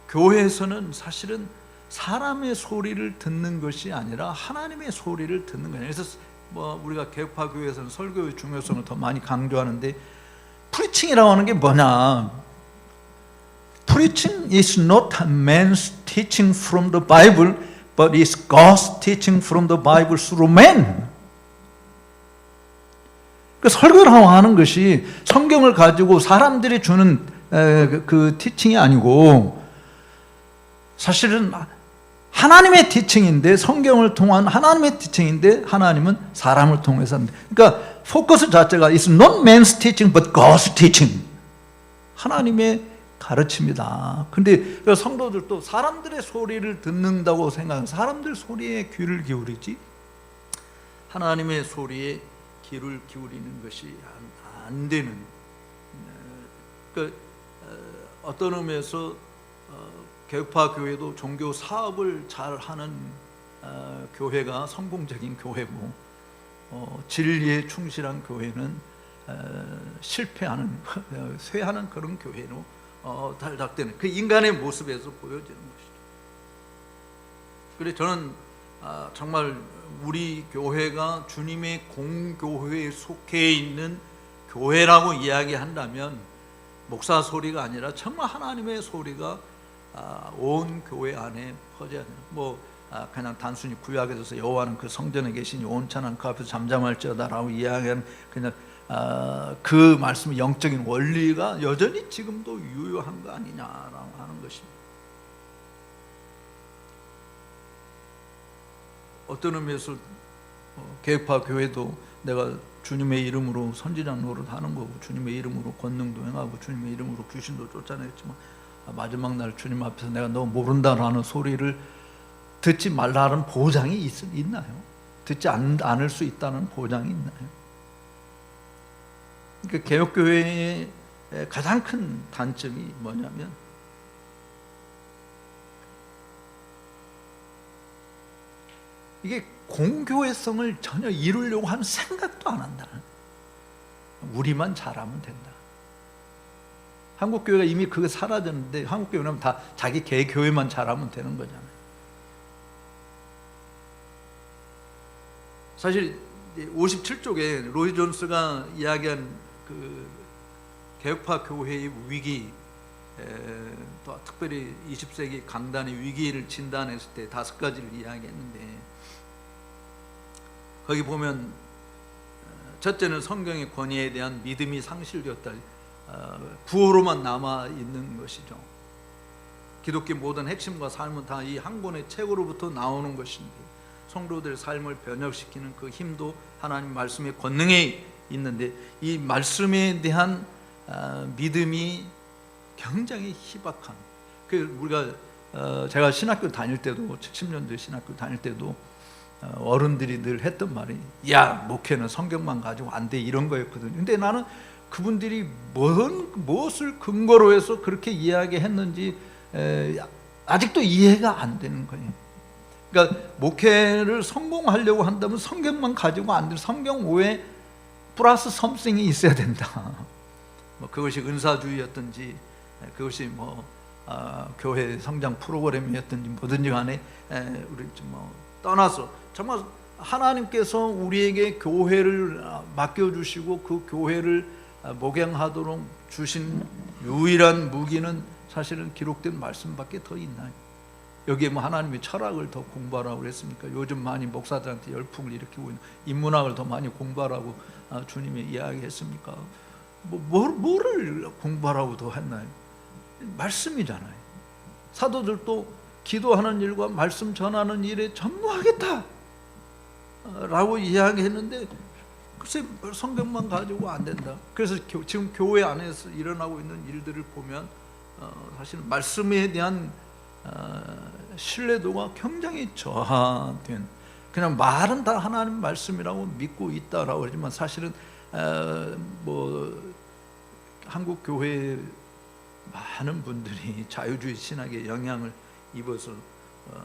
교회에서는 사실은 사람의 소리를 듣는 것이 아니라 하나님의 소리를 듣는 거예요. 그래서 뭐 우리가 개혁파 교회에서는 설교의 중요성을 더 많이 강조하는데, 프리칭이라고 하는 게 뭐냐? Preaching is not man's teaching from the Bible, but it's God's teaching from the Bible through man. 그 설교라고 하는 것이 성경을 가지고 사람들이 주는 그 티칭이 아니고, 사실은 하나님의 티칭인데, 성경을 통한 하나님의 티칭인데 하나님은 사람을 통해서 합니다. 그러니까 포커스 자체가 is not man's teaching but God's teaching. 하나님의 가르침이다. 근데 성도들도 사람들의 소리를 듣는다고 생각하면 사람들 소리에 귀를 기울이지 하나님의 소리에 귀를 기울이는 것이 안 되는, 어떤 의미에서 개혁파 교회도 종교 사업을 잘하는 교회가 성공적인 교회고, 진리에 충실한 교회는 실패하는, 쇠하는 그런 교회로 달닥대는 그 인간의 모습에서 보여지는 것이죠. 그래서 저는 정말 우리 교회가 주님의 공교회에 속해 있는 교회라고 이야기한다면 목사 소리가 아니라 정말 하나님의 소리가 온 교회 안에 퍼져야 돼요. 뭐 그냥 단순히 구약에서 여호와는 그 성전에 계시니 온천한 그 앞에서 잠잠할지어다라고 이야기하는 그냥 그 말씀의 영적인 원리가 여전히 지금도 유효한 거 아니냐라고 하는 것입니다. 어떤 의미에서 개혁파 교회도 내가 주님의 이름으로 선지자 노릇 하는 거고, 주님의 이름으로 권능도 행하고, 주님의 이름으로 귀신도 쫓아냈지만 마지막 날 주님 앞에서 내가 너 모른다라는 소리를 듣지 말라는 보장이 있나요? 듣지 않을 수 있다는 보장이 있나요? 그러니까 개혁교회의 가장 큰 단점이 뭐냐면, 이게 공교회성을 전혀 이루려고 하는 생각도 안 한다. 우리만 잘하면 된다. 한국교회가 이미 그게 사라졌는데, 한국교회는 다 자기 개교회만 잘하면 되는 거잖아요. 사실 57쪽에 로이 존스가 이야기한 그 개혁파 교회의 위기, 또 특별히 20세기 강단의 위기를 진단했을 때 5가지를 이야기했는데, 거기 보면 첫째는 성경의 권위에 대한 믿음이 상실되었다. 부호로만 남아 있는 것이죠. 기독교 모든 핵심과 삶은 다 이 한 권의 책으로부터 나오는 것인데, 성도들의 삶을 변혁시키는 그 힘도 하나님 말씀의 권능에 있는데, 이 말씀에 대한 믿음이 굉장히 희박한, 우리가 제가 신학교 다닐 때도 70년대 신학교 다닐 때도 어른들이 늘 했던 말이, 야, 목회는 성경만 가지고 안 돼, 이런 거였거든요. 근데 나는 그분들이 무엇을 근거로 해서 그렇게 이야기했는지 아직도 이해가 안 되는 거예요. 그러니까 목회를 성공하려고 한다면 성경만 가지고 안 돼, 성경 외에 플러스 썸씽이 있어야 된다. 뭐 그것이 은사주의였든지, 그것이 교회 성장 프로그램이었든지 뭐든지 간에 우리 떠나서 정말 하나님께서 우리에게 교회를 맡겨주시고 그 교회를 목양하도록 주신 유일한 무기는 사실은 기록된 말씀밖에 더 있나요? 여기에 하나님의 철학을 더 공부하라고 그랬습니까? 요즘 많이 목사들한테 열풍을 일으키고 있는 인문학을 더 많이 공부하라고 주님이 이야기했습니까? 뭐를 공부하라고 더 했나요? 말씀이잖아요. 사도들도 기도하는 일과 말씀 전하는 일에 전무하겠다 라고 이야기했는데 글쎄 성경만 가지고 안 된다. 그래서 지금 교회 안에서 일어나고 있는 일들을 보면 사실 말씀에 대한 신뢰도가 굉장히 저하된, 그냥 말은 다 하나님 말씀이라고 믿고 있다라고 그러지만 사실은 뭐 한국 교회 많은 분들이 자유주의 신학에 영향을 입어서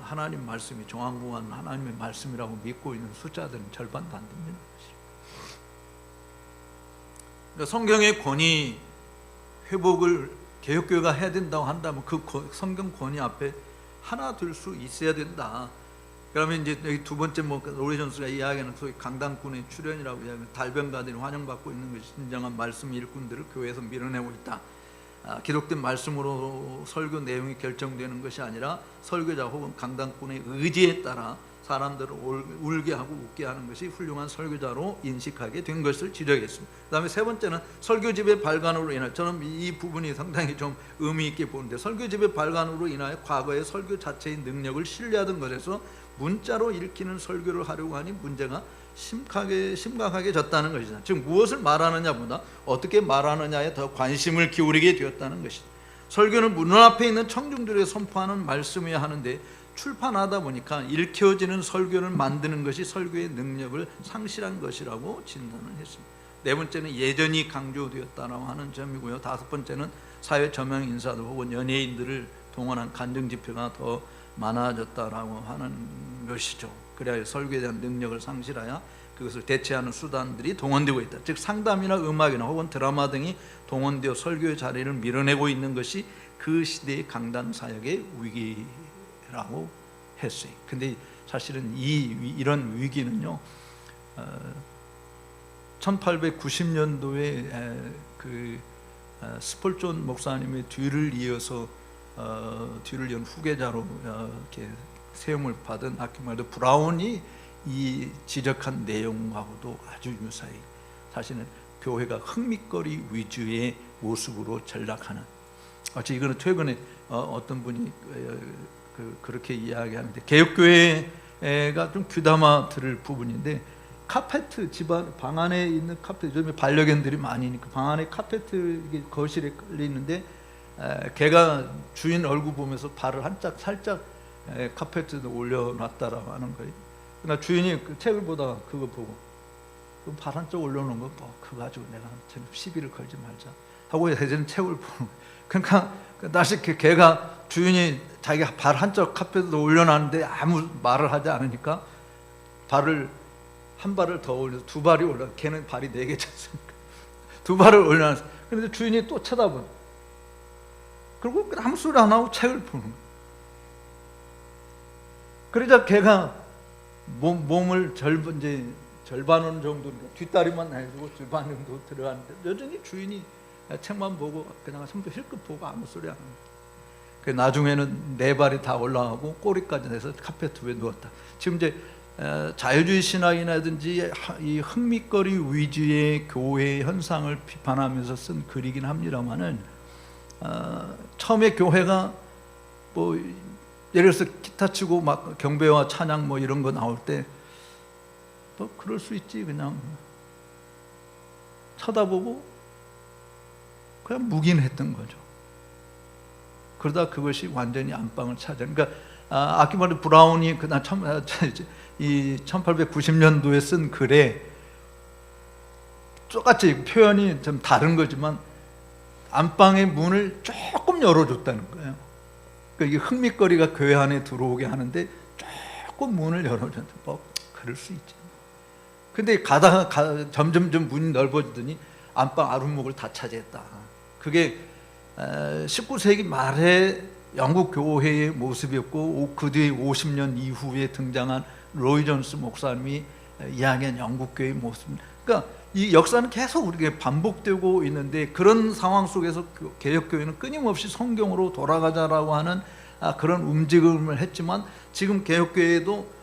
하나님 말씀이 종합무한 하나님의 말씀이라고 믿고 있는 숫자들은 절반도 안 됩니다. 그러니까 성경의 권위 회복을 개혁교회가 해야 된다고 한다면 그 성경 권위 앞에 하나 될 수 있어야 된다. 그러면 이제 여기 두 번째 뭐 로레 존스가 이야기하는 소위 강단꾼의 출현이라고 이야기하는 달변가들이 환영받고 있는 것이 진정한 말씀 일꾼들을 교회에서 밀어내고 있다. 기록된 말씀으로 설교 내용이 결정되는 것이 아니라 설교자 혹은 강단꾼의 의지에 따라 사람들을 울게 하고 웃게 하는 것이 훌륭한 설교자로 인식하게 된 것을 지적했습니다. 그 다음에 세 번째는 설교집의 발간으로 인하여, 저는 이 부분이 상당히 좀 의미 있게 보는데, 설교집의 발간으로 인하여 과거의 설교 자체의 능력을 신뢰하던 것에서 문자로 읽히는 설교를 하려고 하니 문제가 심각하게 졌다는 것이다. 즉 무엇을 말하느냐보다 어떻게 말하느냐에 더 관심을 기울이게 되었다는 것이다. 설교는 문 앞에 있는 청중들에게 선포하는 말씀이어야 하는데 출판하다 보니까 읽혀지는 설교를 만드는 것이 설교의 능력을 상실한 것이라고 진단을 했습니다. 네 번째는 예전이 강조되었다라고 하는 점이고요. 다섯 번째는 사회 저명 인사들 혹은 연예인들을 동원한 간증 집회가 더 많아졌다라고 하는 것이죠. 그래야 설교에 대한 능력을 상실하여 그것을 대체하는 수단들이 동원되고 있다. 즉 상담이나 음악이나 혹은 드라마 등이 동원되어 설교의 자리를 밀어내고 있는 것이 그 시대의 강단 사역의 위기라고 했어요. 근데 사실은 이런 위기는요, 1890년도에 그 스폴존 목사님의 뒤를 이어서 뒤를 이은 후계자로 이렇게 세움을 받은 아키말드 브라운이 이 지적한 내용하고도 아주 유사히 사실은 교회가 흥미거리 위주의 모습으로 전락하는, 이거는 최근에 어떤 분이 그렇게 이야기하는데, 개혁교회가 좀 귀담아 들을 부분인데, 카페트 집안 방 안에 있는 카페트, 요즘에 반려견들이 많으니까 방 안에 카페트 거실에 걸려 있는데 걔가 주인 얼굴 보면서 발을 살짝 카페트에 올려놨다라고 하는 거예요. 그러니까 주인이 그 책을 보다가 그거 보고 발 한쪽 올려놓은 거 그거 가지고 내가 시비를 걸지 말자 하고 예전에 책을 보는 거예요. 그러니까 다시 걔가 주인이 자기 발 한쪽 카페트에 올려놨는데 아무 말을 하지 않으니까 한 발을 더 올려서 두 발이 올라. 걔는 발이 4개지 않습니까? 두 발을 올려놨어. 그런데 주인이 또 쳐다보는. 그리고 아무 소리 안 하고 책을 보는 거예요. 그러자 걔가 몸을 절반은 정도, 뒷다리만 내주고 절반 정도 들어가는데 여전히 주인이 책만 보고 그냥 손도 힐끗 보고 아무 소리 안 합니다. 나중에는 4발이 다 올라가고 꼬리까지 내서 카페트 위에 누웠다. 지금 이제 자유주의 신학이라든지 이 흥미거리 위주의 교회 현상을 비판하면서 쓴 글이긴 합니다만은, 처음에 교회가 뭐 예를 들어서 기타 치고 막 경배와 찬양 뭐 이런 거 나올 때 뭐 그럴 수 있지, 그냥 쳐다보고 그냥 묵인했던 거죠. 그러다 그것이 완전히 안방을 차지한. 그러니까 아키말드 브라운이 그날 1890년도에 쓴 글에 똑같이 표현이 좀 다른 거지만 안방의 문을 조금 열어줬다는 거예요. 그러니까 이게 흥미거리가 교회 안에 들어오게 하는데 조금 문을 열어줬는데 뭐 그럴 수 있지. 근데 가다가 점점 문이 넓어지더니 안방 아랫목을 다 차지했다. 그게 19세기 말에 영국 교회의 모습이었고, 그 뒤에 50년 이후에 등장한 로이 존스 목사님이 이야기한 영국 교회의 모습입니다. 그러니까 이 역사는 계속 우리에게 반복되고 있는데, 그런 상황 속에서 개혁교회는 끊임없이 성경으로 돌아가자라고 하는 그런 움직임을 했지만, 지금 개혁교회도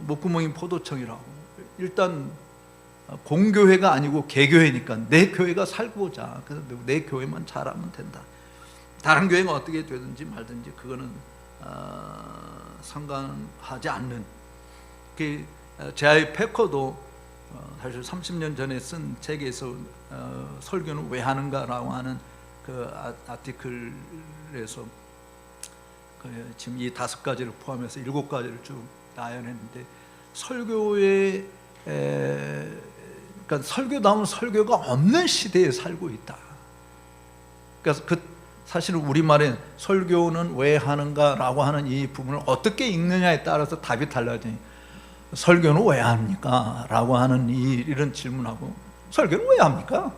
목구멍인 포도청이라고, 일단 공교회가 아니고 개교회니까 내 교회가 살고자, 그래서 내 교회만 잘하면 된다. 다른 교회가 어떻게 되든지 말든지 그거는 상관하지 않는. 제.I. 패커도 사실 30년 전에 쓴 책에서 설교는 왜 하는가라고 하는 그 아티클에서 지금 이 5가지를 포함해서 7가지를 쭉 나열했는데, 설교에 그러니까 설교다운 설교가 없는 시대에 살고 있다. 그래서 사실 우리말에 설교는 왜 하는가라고 하는 이 부분을 어떻게 읽느냐에 따라서 답이 달라져요. 설교는 왜 합니까? 라고 하는 이런 질문하고 설교는 왜 합니까?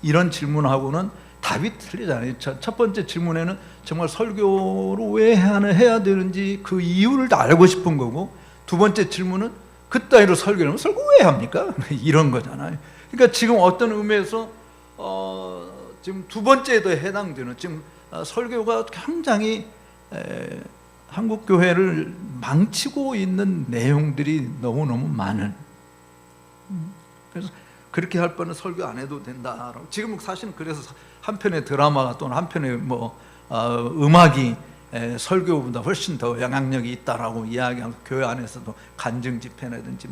이런 질문하고는 답이 틀리잖아요. 첫 번째 질문에는 정말 설교를 왜 해야 되는지 그 이유를 다 알고 싶은 거고, 두 번째 질문은 그따위로 설교를 하면 설교 왜 합니까? 이런 거잖아요. 그러니까 지금 어떤 의미에서 지금 두 번째에도 해당되는, 지금 설교가 굉장히 한국 교회를 망치고 있는 내용들이 너무너무 많은. 그래서 그렇게 할 바는 설교 안 해도 된다라고. 지금 사실은 그래서 한 편의 드라마가 또는 한 편의 음악이 설교보다 훨씬 더 영향력이 있다라고 이야기하고, 교회 안에서도 간증 집회라든지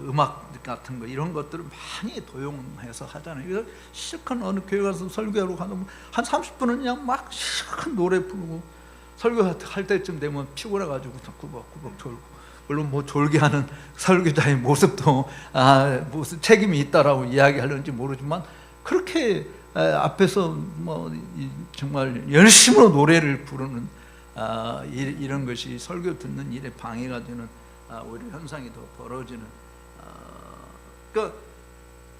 음악 같은 거 이런 것들을 많이 도용해서 하잖아요. 그래서 실컷 어느 교회 가서 설교하러 가면 한 30분은 그냥 막 실컷 노래 부르고, 설교할 때쯤 되면 피곤해가지고 꾸벅꾸벅 졸고, 물론 졸게 하는 설교자의 모습도 무슨 책임이 있다라고 이야기하려는지 모르지만, 그렇게 앞에서 정말 열심으로 노래를 부르는 이런 것이 설교 듣는 일에 방해가 되는 오히려 현상이 더 벌어지는. 그러니까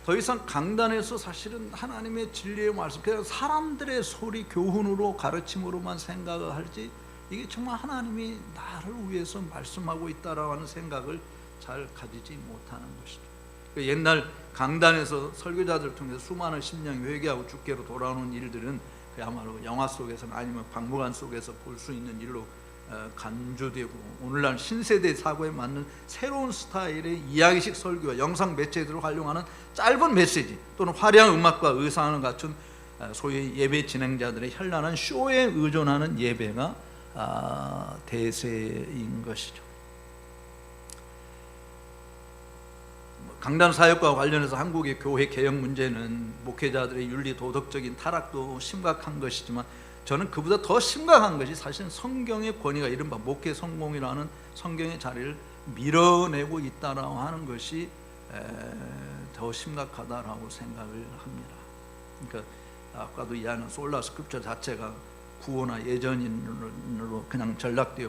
더 이상 강단에서 사실은 하나님의 진리의 말씀, 그냥 사람들의 소리, 교훈으로, 가르침으로만 생각을 할지, 이게 정말 하나님이 나를 위해서 말씀하고 있다라고 하는 생각을 잘 가지지 못하는 것이죠. 옛날 강단에서 설교자들 통해서 수많은 심령이 회개하고 주께로 돌아오는 일들은 그야말로 영화 속에서나 아니면 박물관 속에서 볼 수 있는 일로 간주되고, 오늘날 신세대 사고에 맞는 새로운 스타일의 이야기식 설교와 영상 매체들을 활용하는 짧은 메시지, 또는 화려한 음악과 의상을 갖춘 소위 예배 진행자들의 현란한 쇼에 의존하는 예배가 대세인 것이죠. 강단 사역과 관련해서 한국의 교회 개혁 문제는 목회자들의 윤리 도덕적인 타락도 심각한 것이지만, 저는 그보다 더 심각한 것이 사실 성경의 권위가 이른바 목회 성공이라는 성경의 자리를 밀어내고 있다라고 하는 것이 더 심각하다라고 생각을 합니다. 그러니까 아까도 이야기한 솔라 스크립처 자체가 구호나 예전인으로 그냥 전락되어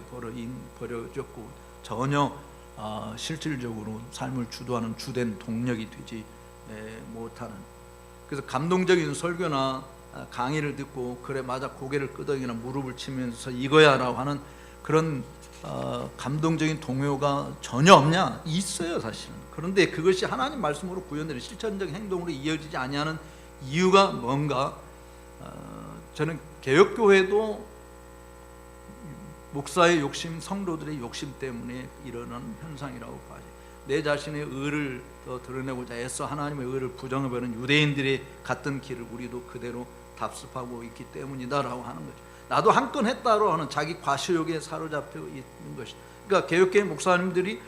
버려졌고, 전혀 실질적으로 삶을 주도하는 주된 동력이 되지 못하는. 그래서 감동적인 설교나 강의를 듣고 그래 맞아 고개를 끄덕이나 무릎을 치면서 이거야 라고 하는 그런 감동적인 동요가 전혀 없냐? 있어요 사실은. 그런데 그것이 하나님 말씀으로 구현되는 실천적 행동으로 이어지지 아니하는 이유가 뭔가? 저는 개혁교회도 목사의 욕심, 성도들의 욕심 때문에 일어나는 현상이라고 봐요. 내 자신의 의를 더 드러내고자 애써 하나님의 의를 부정해버리는 유대인들이 갔던 길을 우리도 그대로 답습하고 있기 때문이다라고 하는 거죠. 나도 한 건 했다로 하는 자기 과시욕에 사로잡혀 있는 것이죠. 그러니까 개혁교회 목사님들이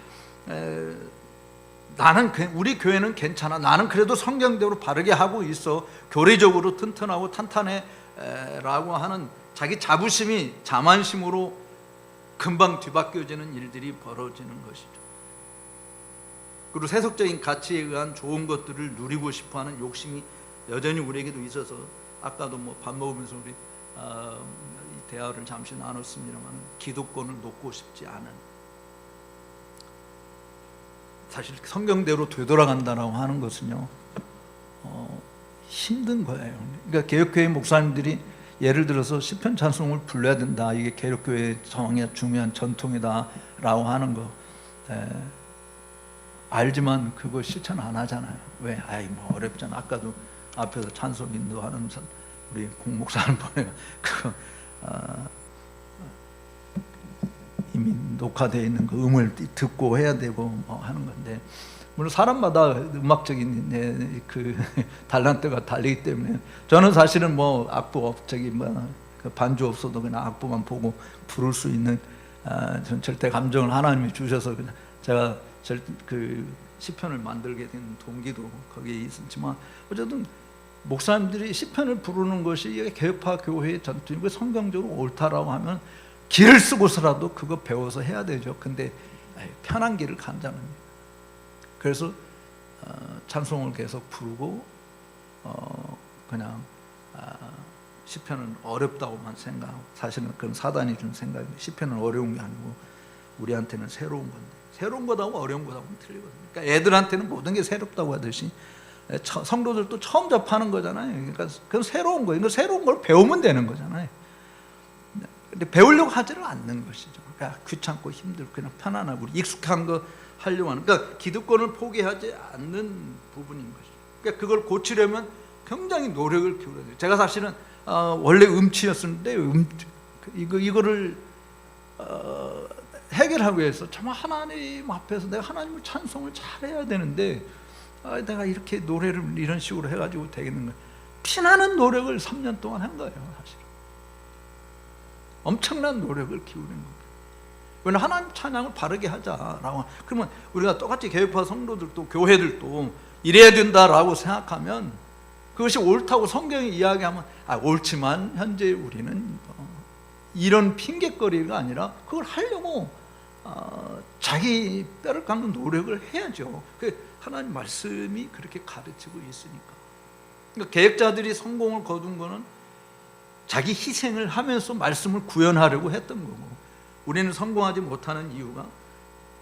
우리 교회는 괜찮아, 나는 그래도 성경대로 바르게 하고 있어, 교리적으로 튼튼하고 탄탄해 라고 하는 자기 자부심이 자만심으로 금방 뒤바뀌어지는 일들이 벌어지는 것이죠. 그리고 세속적인 가치에 의한 좋은 것들을 누리고 싶어하는 욕심이 여전히 우리에게도 있어서, 아까도 밥 먹으면서 우리 이 대화를 잠시 나눴습니다만, 기득권을 놓고 싶지 않은, 사실 성경대로 되돌아간다라고 하는 것은요 힘든 거예요. 그러니까 개혁교회 목사님들이 예를 들어서 시편 찬송을 불러야 된다, 이게 개혁교회의 중요한 전통이다라고 하는 거 알지만 그거 실천 안 하잖아요. 왜? 어렵잖아. 아까도 앞에서 찬송 인도하는 우리 공목사님 보내가 이미 녹화되어 있는 그 음을 듣고 해야 되고 뭐 하는 건데, 물론 사람마다 음악적인 그 달란트가 다르기 때문에 저는 사실은 뭐 악보 그 반주 없어도 그냥 악보만 보고 부를 수 있는 전 절대 감정을 하나님이 주셔서 그냥 제가 그 시편을 만들게 된 동기도 거기에 있었지만, 어쨌든 목사님들이 시편을 부르는 것이 개혁파 교회의 전통이고 성경적으로 옳다라고 하면 길을 쓰고서라도 그거 배워서 해야 되죠. 근데 편한 길을 간다는 거예요. 그래서 찬송을 계속 부르고 그냥 시편은 어렵다고만 생각하고, 사실은 그건 사단이 준 생각인데 시편은 어려운 게 아니고 우리한테는 새로운 건데, 새로운 거하고 어려운 거하고는 틀리거든요. 그러니까 애들한테는 모든 게 새롭다고 하듯이 성도들도 처음 접하는 거잖아요. 그러니까 그건 새로운 거예요. 그러니까 새로운 걸 배우면 되는 거잖아요. 근데 배우려고 하지를 않는 것이죠. 그러니까 귀찮고 힘들고 그냥 편안하고 익숙한 거 하려고 하는, 그러니까 기득권을 포기하지 않는 부분인 것이죠. 그러니까 그걸 고치려면 굉장히 노력을 기울여야 돼요. 제가 사실은 원래 음치였었는데 이거를 해결하기 위해서 정말 하나님 앞에서 내가 하나님을 찬송을 잘해야 되는데 내가 이렇게 노래를 이런 식으로 해가지고 되겠는가, 피나는 노력을 3년 동안 한 거예요. 사실은 엄청난 노력을 기울인 거예요. 왜냐하면 하나님 찬양을 바르게 하자라고. 그러면 우리가 똑같이 개혁파 성도들도 교회들도 이래야 된다라고 생각하면, 그것이 옳다고 성경이 이야기하면 옳지만 현재 우리는 이런 핑계거리가 아니라 그걸 하려고 자기 뼈를 깎는 노력을 해야죠. 하나님 말씀이 그렇게 가르치고 있으니까. 그러니까 계획자들이 성공을 거둔 거는 자기 희생을 하면서 말씀을 구현하려고 했던 거고, 우리는 성공하지 못하는 이유가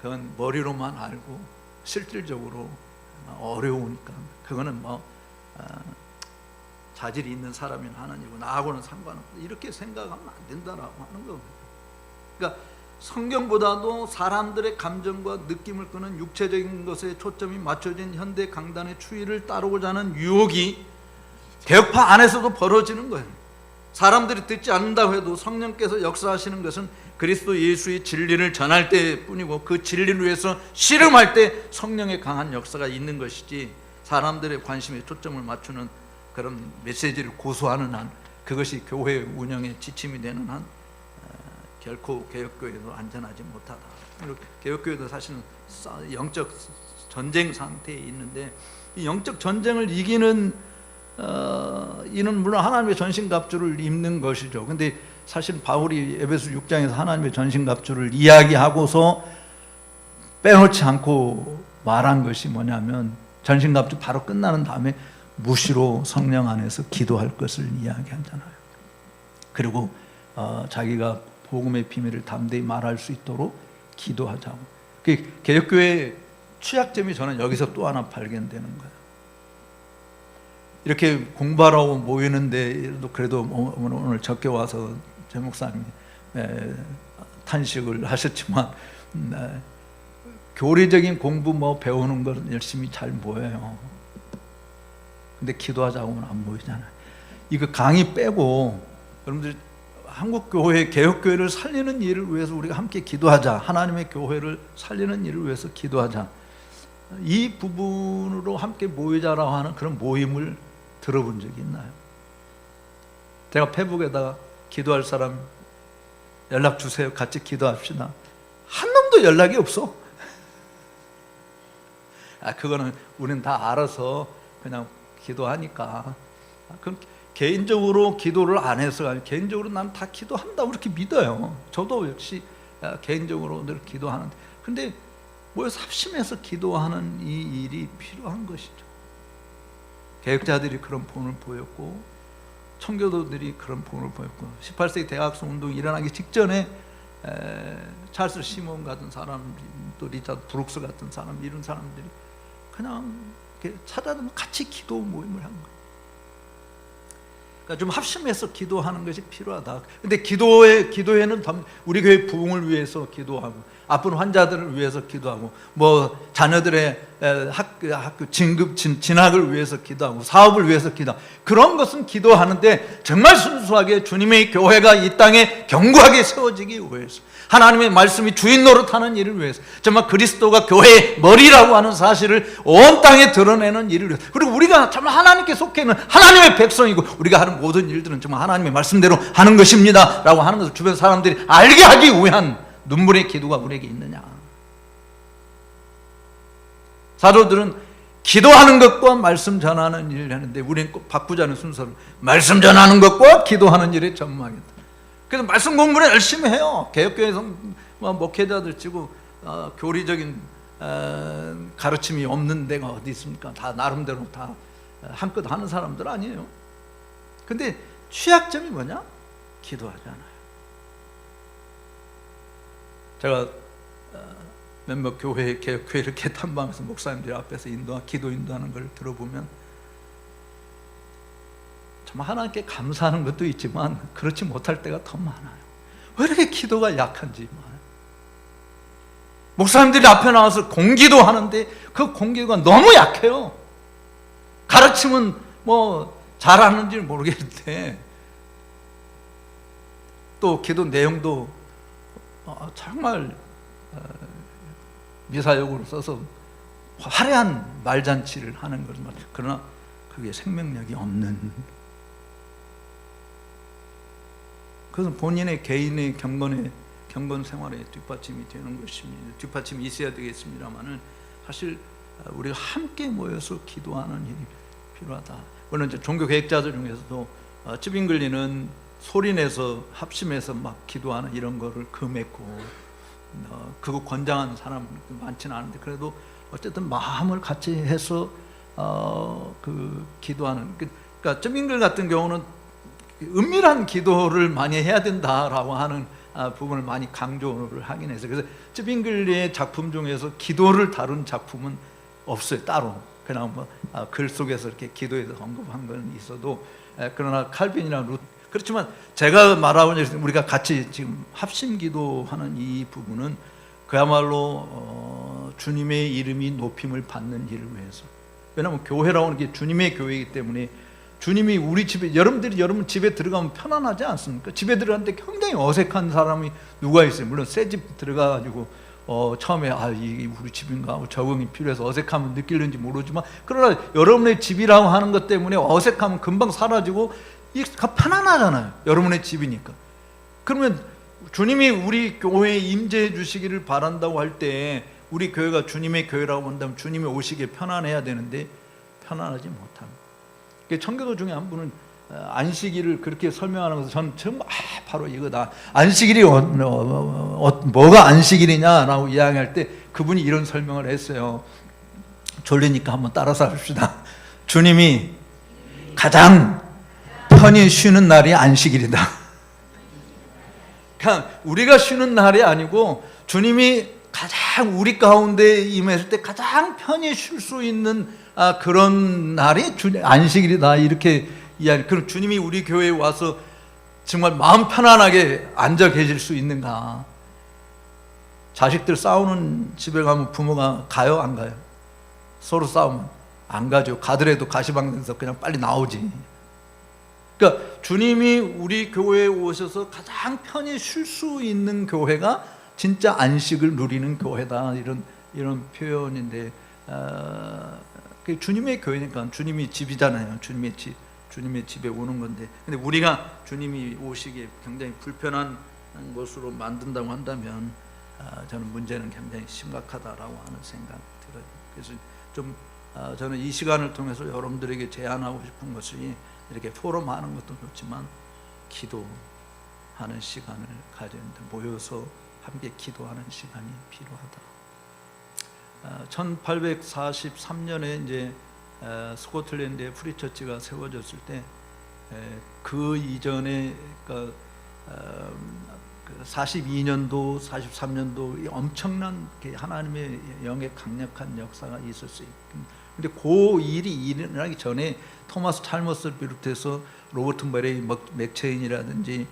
그건 머리로만 알고 실질적으로 어려우니까, 그거는 자질이 있는 사람이나 하나님이고 나하고는 상관없다 이렇게 생각하면 안 된다라고 하는 거거든요. 그러니까 성경보다도 사람들의 감정과 느낌을 끄는 육체적인 것에 초점이 맞춰진 현대 강단의 추이를 따르고자 하는 유혹이 개혁파 안에서도 벌어지는 거예요. 사람들이 듣지 않는다고 해도 성령께서 역사하시는 것은 그리스도 예수의 진리를 전할 때뿐이고, 그 진리를 위해서 씨름할 때 성령의 강한 역사가 있는 것이지, 사람들의 관심에 초점을 맞추는 그런 메시지를 고수하는 한, 그것이 교회 운영의 지침이 되는 한 결코 개혁교회도 안전하지 못하다. 개혁교회도 사실은 영적 전쟁 상태에 있는데, 이 영적 전쟁을 이기는 이는 물론 하나님의 전신갑주를 입는 것이죠. 근데 사실 바울이 에베소 6장에서 하나님의 전신갑주를 이야기하고서 빼놓지 않고 말한 것이 뭐냐면, 전신갑주 바로 끝나는 다음에 무시로 성령 안에서 기도할 것을 이야기하잖아요. 그리고 자기가 복음의 비밀을 담대히 말할 수 있도록 기도하자고. 그 개혁교회의 취약점이 저는 여기서 또 하나 발견되는 거예요. 이렇게 공부하라고 모이는데 그래도 오늘 적게 와서 제 목사님이 탄식을 하셨지만, 교리적인 공부 배우는 걸 열심히 잘 모여요. 근데 기도하자고는 안 모이잖아요. 이거 강의 빼고 여러분들 한국 교회, 개혁교회를 살리는 일을 위해서 우리가 함께 기도하자. 하나님의 교회를 살리는 일을 위해서 기도하자. 이 부분으로 함께 모이자라고 하는 그런 모임을 들어본 적이 있나요? 제가 페북에다가 기도할 사람 연락 주세요. 같이 기도합시다. 한 놈도 연락이 없어. 그거는 우리는 다 알아서 그냥 기도하니까. 그럼 개인적으로 기도를 안 해서, 개인적으로 난 다 기도한다고 이렇게 믿어요. 저도 역시 개인적으로 늘 기도하는데, 근데 모여서 합심해서 기도하는 이 일이 필요한 것이죠. 개혁자들이 그런 본을 보였고, 청교도들이 그런 본을 보였고, 18세기 대학성 운동이 일어나기 직전에 찰스 시몬 같은 사람, 또 리차드 브룩스 같은 사람, 이런 사람들이 그냥 찾아다니면 같이 기도 모임을 한 거예요. 그러니까 좀 합심해서 기도하는 것이 필요하다. 근데 기도회는 우리 교회 부흥을 위해서 기도하고, 아픈 환자들을 위해서 기도하고, 자녀들의 학교 진학을 위해서 기도하고 사업을 위해서 기도하고 그런 것은 기도하는데 정말 순수하게 주님의 교회가 이 땅에 견고하게 세워지기 위해서 하나님의 말씀이 주인 노릇하는 일을 위해서 정말 그리스도가 교회의 머리라고 하는 사실을 온 땅에 드러내는 일을 위해서 그리고 우리가 정말 하나님께 속해 있는 하나님의 백성이고 우리가 하는 모든 일들은 정말 하나님의 말씀대로 하는 것입니다 라고 하는 것을 주변 사람들이 알게 하기 위한 눈물의 기도가 우리에게 있느냐. 사도들은 기도하는 것과 말씀 전하는 일을 하는데 우리는 꼭 바꾸자는 순서를 말씀 전하는 것과 기도하는 일에 전무하겠다. 그래서 말씀 공부를 열심히 해요. 개혁교회에서 목회자들 치고 교리적인 가르침이 없는 데가 어디 있습니까? 다 나름대로 다 한껏 하는 사람들 아니에요. 근데 취약점이 뭐냐? 기도하잖아요. 제가 몇몇 교회, 개혁교회를 이렇게 탐방해서 목사님들 앞에서 기도 인도하는 걸 들어보면 정말 하나님께 감사하는 것도 있지만 그렇지 못할 때가 더 많아요. 왜 이렇게 기도가 약한지. 목사님들이 앞에 나와서 공기도 하는데 그 공기가 너무 약해요. 가르침은 뭐 잘하는지 모르겠는데 또 기도 내용도 정말 미사역으로 써서 화려한 말잔치를 하는 거죠. 그러나 그게 생명력이 없는, 그것은 본인의 개인의 경건 생활에 뒷받침이 되는 것입니다. 뒷받침이 있어야 되겠습니다만은 사실 우리가 함께 모여서 기도하는 일이 필요하다. 물론 이제 종교 계획자들 중에서도 찌빙글리는 소리내서 합심해서 막 기도하는 이런 거를 금했고 그거 권장하는 사람 많지는 않은데 그래도 어쨌든 마음을 같이 해서 그 기도하는, 그러니까 찌빙글 같은 경우는 은밀한 기도를 많이 해야 된다라고 하는 부분을 많이 강조를 하긴 해서 그래서 찌빙글리의 작품 중에서 기도를 다룬 작품은 없어요. 따로 그냥 뭐 글 속에서 이렇게 기도에서 언급한 건 있어도 그러나 칼빈이나 루트, 그렇지만 제가 말하고 우리가 같이 지금 합심 기도하는 이 부분은 그야말로 주님의 이름이 높임을 받는 일을 위해서. 왜냐하면 교회라고 하는 게 주님의 교회이기 때문에 주님이 우리 집에, 여러분 집에 들어가면 편안하지 않습니까? 집에 들어갔는데 굉장히 어색한 사람이 누가 있어요? 물론 새 집 들어가가지고 처음에 이게 우리 집인가 하고 적응이 필요해서 어색함을 느끼는지 모르지만 그러나 여러분의 집이라고 하는 것 때문에 어색함은 금방 사라지고 편안하잖아요. 여러분의 집이니까. 그러면 주님이 우리 교회에 임재해 주시기를 바란다고 할 때 우리 교회가 주님의 교회라고 한다면 주님이 오시기에 편안해야 되는데 편안하지 못합니다. 청교도 중에 한 분은 안식일을 그렇게 설명하는 것을 저는 정말 바로 이거다. 안식일이 뭐가 안식일이냐라고 이야기할 때 그분이 이런 설명을 했어요. 졸리니까 한번 따라서 합시다. 주님이 가장 편히 쉬는 날이 안식일이다. 그러니까 우리가 쉬는 날이 아니고 주님이 가장 우리 가운데 임했을 때 가장 편히 쉴 수 있는 그런 날이 안식일이다. 이렇게 이야기. 그럼 주님이 우리 교회에 와서 정말 마음 편안하게 앉아 계실 수 있는가? 자식들 싸우는 집에 가면 부모가 가요? 안 가요? 서로 싸우면 안 가죠. 가더라도 가시방에서 그냥 빨리 나오지. 그러니까 주님이 우리 교회에 오셔서 가장 편히 쉴 수 있는 교회가 진짜 안식을 누리는 교회다. 이런 표현인데 주님의 교회니까 주님이 집이잖아요. 주님의 집에 오는 건데, 근데 우리가 주님이 오시기에 굉장히 불편한 것으로 만든다고 한다면 저는 문제는 굉장히 심각하다라고 하는 생각이 들어요. 그래서 좀 저는 이 시간을 통해서 여러분들에게 제안하고 싶은 것이 이렇게 포럼하는 것도 좋지만 기도하는 시간을 가지는데 모여서 함께 기도하는 시간이 필요하다. 1843년에 이제 스코틀랜드에 프리처치가 세워졌을 때 그 이전에 그러니까 42년도, 43년도 엄청난 하나님의 영의 강력한 역사가 있었어요. 근데 그 일이 일어나기 전에 토마스 찰머스를 비롯해서 로버트 머레이 맥체인이라든지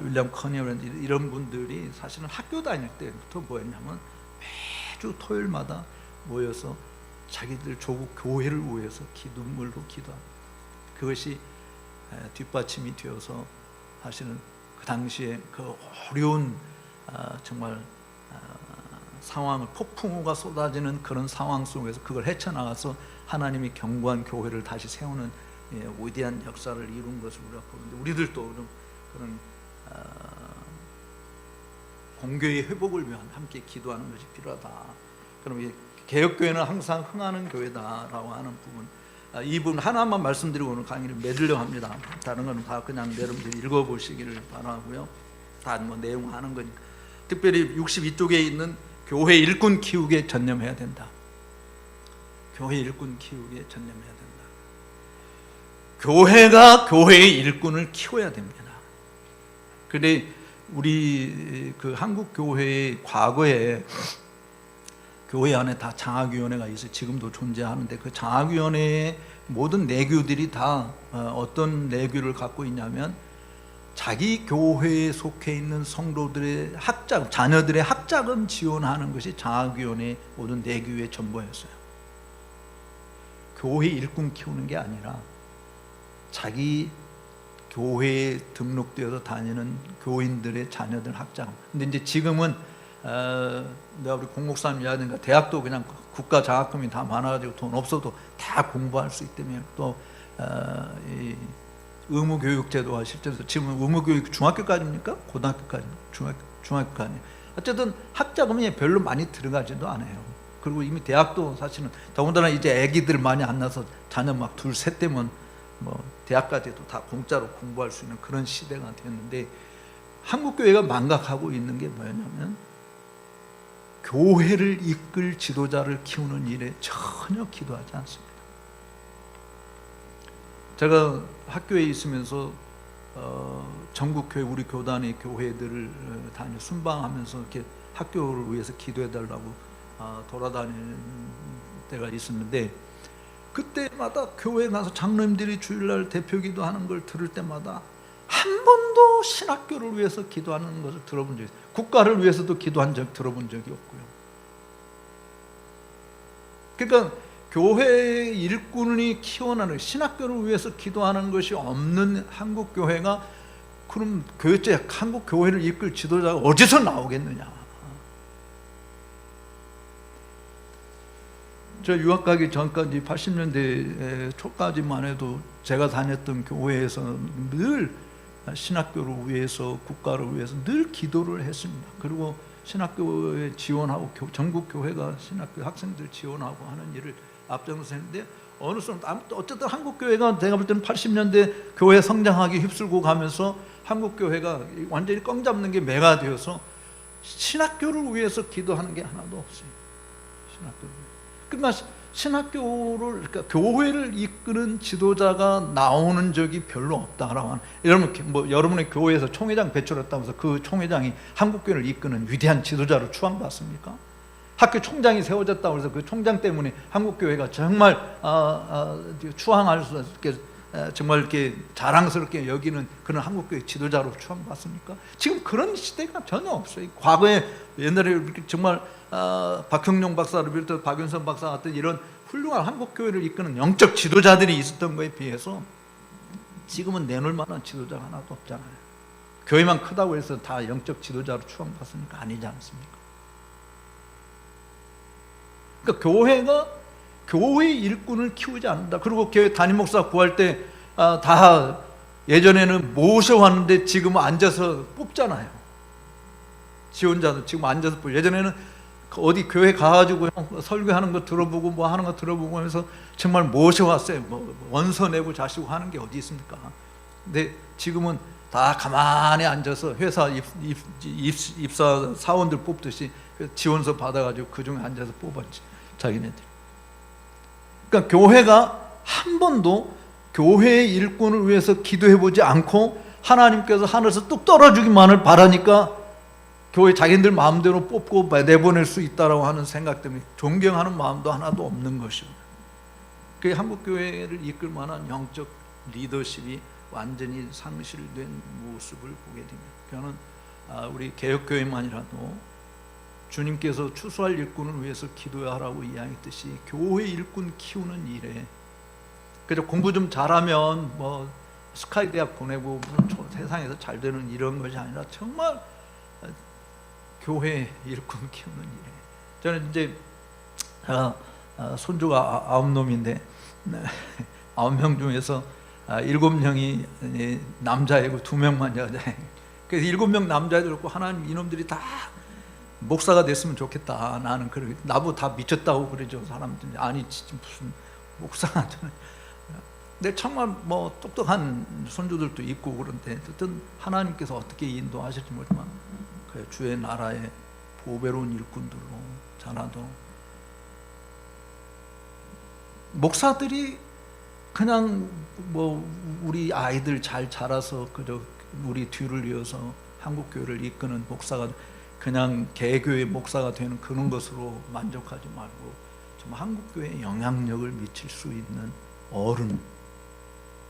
윌리엄 커니어라든지 이런 분들이 사실은 학교 다닐 때부터 뭐였냐면 매주 토요일마다 모여서 자기들 조국 교회를 위해서 눈물로 기도합니다. 그것이 뒷받침이 되어서 사실은 그 당시에 그 어려운 정말 상황을, 폭풍우가 쏟아지는 그런 상황 속에서 그걸 헤쳐나가서 하나님이 견고한 교회를 다시 세우는 위대한 역사를 이룬 것을 우리가 보는데, 우리들도 그런 공교의 회복을 위한 함께 기도하는 것이 필요하다. 그럼 개혁교회는 항상 흥하는 교회다라고 하는 부분, 이 부분 하나만 말씀드리고 오늘 강의를 맺으려고 합니다. 다른 건 다 그냥 여러분들이 읽어보시기를 바라고요. 다 뭐 내용 하는 거니까. 특별히 62쪽에 있는 교회 일꾼 키우기에 전념해야 된다. 교회 일꾼 키우기에 전념해야 된다. 교회가 교회의 일꾼을 키워야 됩니다. 그런데 우리 그 한국 교회의 과거에 교회 안에 다 장학위원회가 있어요. 지금도 존재하는데 그 장학위원회의 모든 내교들이 다 어떤 내교를 갖고 있냐면, 자기 교회에 속해 있는 성도들의 학자금, 자녀들의 학자금 지원하는 것이 장학위원회의 모든 내교의 전부였어요. 교회 일꾼 키우는 게 아니라 자기 교회에 등록되어서 다니는 교인들의 자녀들 학자금. 근데 이제 지금은 내가 우리 공목사님이라든가 대학도 그냥 국가 장학금이 다 많아가지고 돈 없어도 다 공부할 수 있기 때문에, 또 이 의무교육제도가 실제로 지금 의무교육 중학교까지입니까? 고등학교까지? 중학교까지. 어쨌든 학자금이 별로 많이 들어가지도 않아요. 그리고 이미 대학도 사실은 더군다나 이제 아기들 많이 안 나서 자녀 막 둘 셋 되면 뭐 대학까지도 다 공짜로 공부할 수 있는 그런 시대가 됐는데, 한국교회가 망각하고 있는 게 뭐냐면 교회를 이끌 지도자를 키우는 일에 전혀 기도하지 않습니다. 제가 학교에 있으면서 전국교회 우리 교단의 교회들을 다녀 순방하면서 이렇게 학교를 위해서 기도해달라고 돌아다니는 때가 있었는데, 그때마다 교회 가서 장로님들이 주일날 대표기도 하는 걸 들을 때마다 한 번도 신학교를 위해서 기도하는 것을 들어본 적이 있어요. 국가를 위해서도 기도한 적 들어본 적이 없고요. 그러니까 교회 일꾼이 키워나는 신학교를 위해서 기도하는 것이 없는 한국 교회가, 그럼 교회째 한국 교회를 이끌 지도자가 어디서 나오겠느냐? 저 유학 가기 전까지 80년대 초까지만 해도 제가 다녔던 교회에서 늘 신학교를 위해서, 국가를 위해서 늘 기도를 했습니다. 그리고 신학교에 지원하고 전국 교회가 신학교 학생들 지원하고 하는 일을 앞장서 했는데, 어느 순간 어쨌든 한국 교회가 내가 볼 때는 80년대 교회 성장하기 휩쓸고 가면서 한국 교회가 완전히 꽝 잡는 게 매가 되어서 신학교를 위해서 기도하는 게 하나도 없어요. 신학교를. 그러니까 신학교를, 그러니까 교회를 이끄는 지도자가 나오는 적이 별로 없다라고 하는. 여러분 뭐 여러분의 교회에서 총회장 배출했다면서 그 총회장이 한국교회를 이끄는 위대한 지도자로 추앙받습니까? 학교 총장이 세워졌다고 해서 그 총장 때문에 한국교회가 정말 추앙할 수 있게, 정말 이렇게 자랑스럽게 여기는 그런 한국교회 지도자로 추앙받습니까? 지금 그런 시대가 전혀 없어요. 과거에 옛날에 정말 박형룡 박사를 비롯해서 박윤선 박사 같은 이런 훌륭한 한국교회를 이끄는 영적 지도자들이 있었던 거에 비해서 지금은 내놓을 만한 지도자가 하나도 없잖아요. 교회만 크다고 해서 다 영적 지도자로 추앙받습니까? 아니지 않습니까? 그러니까 교회가 교회의 일꾼을 키우지 않는다. 그리고 교회 담임 목사 구할 때 다 예전에는 모셔왔는데 지금은 앉아서 뽑잖아요. 지원자도 지금 앉아서 뽑고, 예전에는 어디 교회 가가지고 설교하는 거 들어보고 뭐 하는 거 들어보고 하면서 정말 모셔왔어요. 뭐 원서 내고 자시고 하는 게 어디 있습니까? 근데 지금은 다 가만히 앉아서 회사 입사 사원들 뽑듯이 지원서 받아가지고 그 중에 앉아서 뽑았지, 자기네들. 그러니까 교회가 한 번도 교회의 일꾼을 위해서 기도해보지 않고 하나님께서 하늘에서 뚝 떨어주기만을 바라니까 교회 자기들 마음대로 뽑고 내보낼 수 있다라고 하는 생각 때문에 존경하는 마음도 하나도 없는 것이죠. 그 한국 교회를 이끌 만한 영적 리더십이 완전히 상실된 모습을 보게 됩니다. 저는 우리 개혁교회만이라도 주님께서 추수할 일꾼을 위해서 기도하라고 이야기했듯이 교회 일꾼 키우는 일에, 그래서 공부 좀 잘하면 뭐 스카이 대학 보내고 세상에서 잘 되는 이런 것이 아니라 정말 교회 일꾼 키우는 일에. 저는 이제 손주가 9놈인데 9명 중에서 7명이 남자이고 2명만 여자예요. 그래서 7명 남자애들 있고, 하나님 이놈들이 다 목사가 됐으면 좋겠다. 나는 그러게, 나보다 다 미쳤다고 그러죠 사람들이. 아니 진짜 무슨 목사가 되는. 근데 정말 뭐 똑똑한 손주들도 있고 그런데 어쨌든 하나님께서 어떻게 인도하실지 모르지만 그 주의 나라의 보배로운 일꾼들로 자라도, 목사들이 그냥 뭐 우리 아이들 잘 자라서 그저 우리 뒤를 이어서 한국 교회를 이끄는 목사가, 그냥 개교의 목사가 되는 그런 것으로 만족하지 말고 좀 한국 교회에 영향력을 미칠 수 있는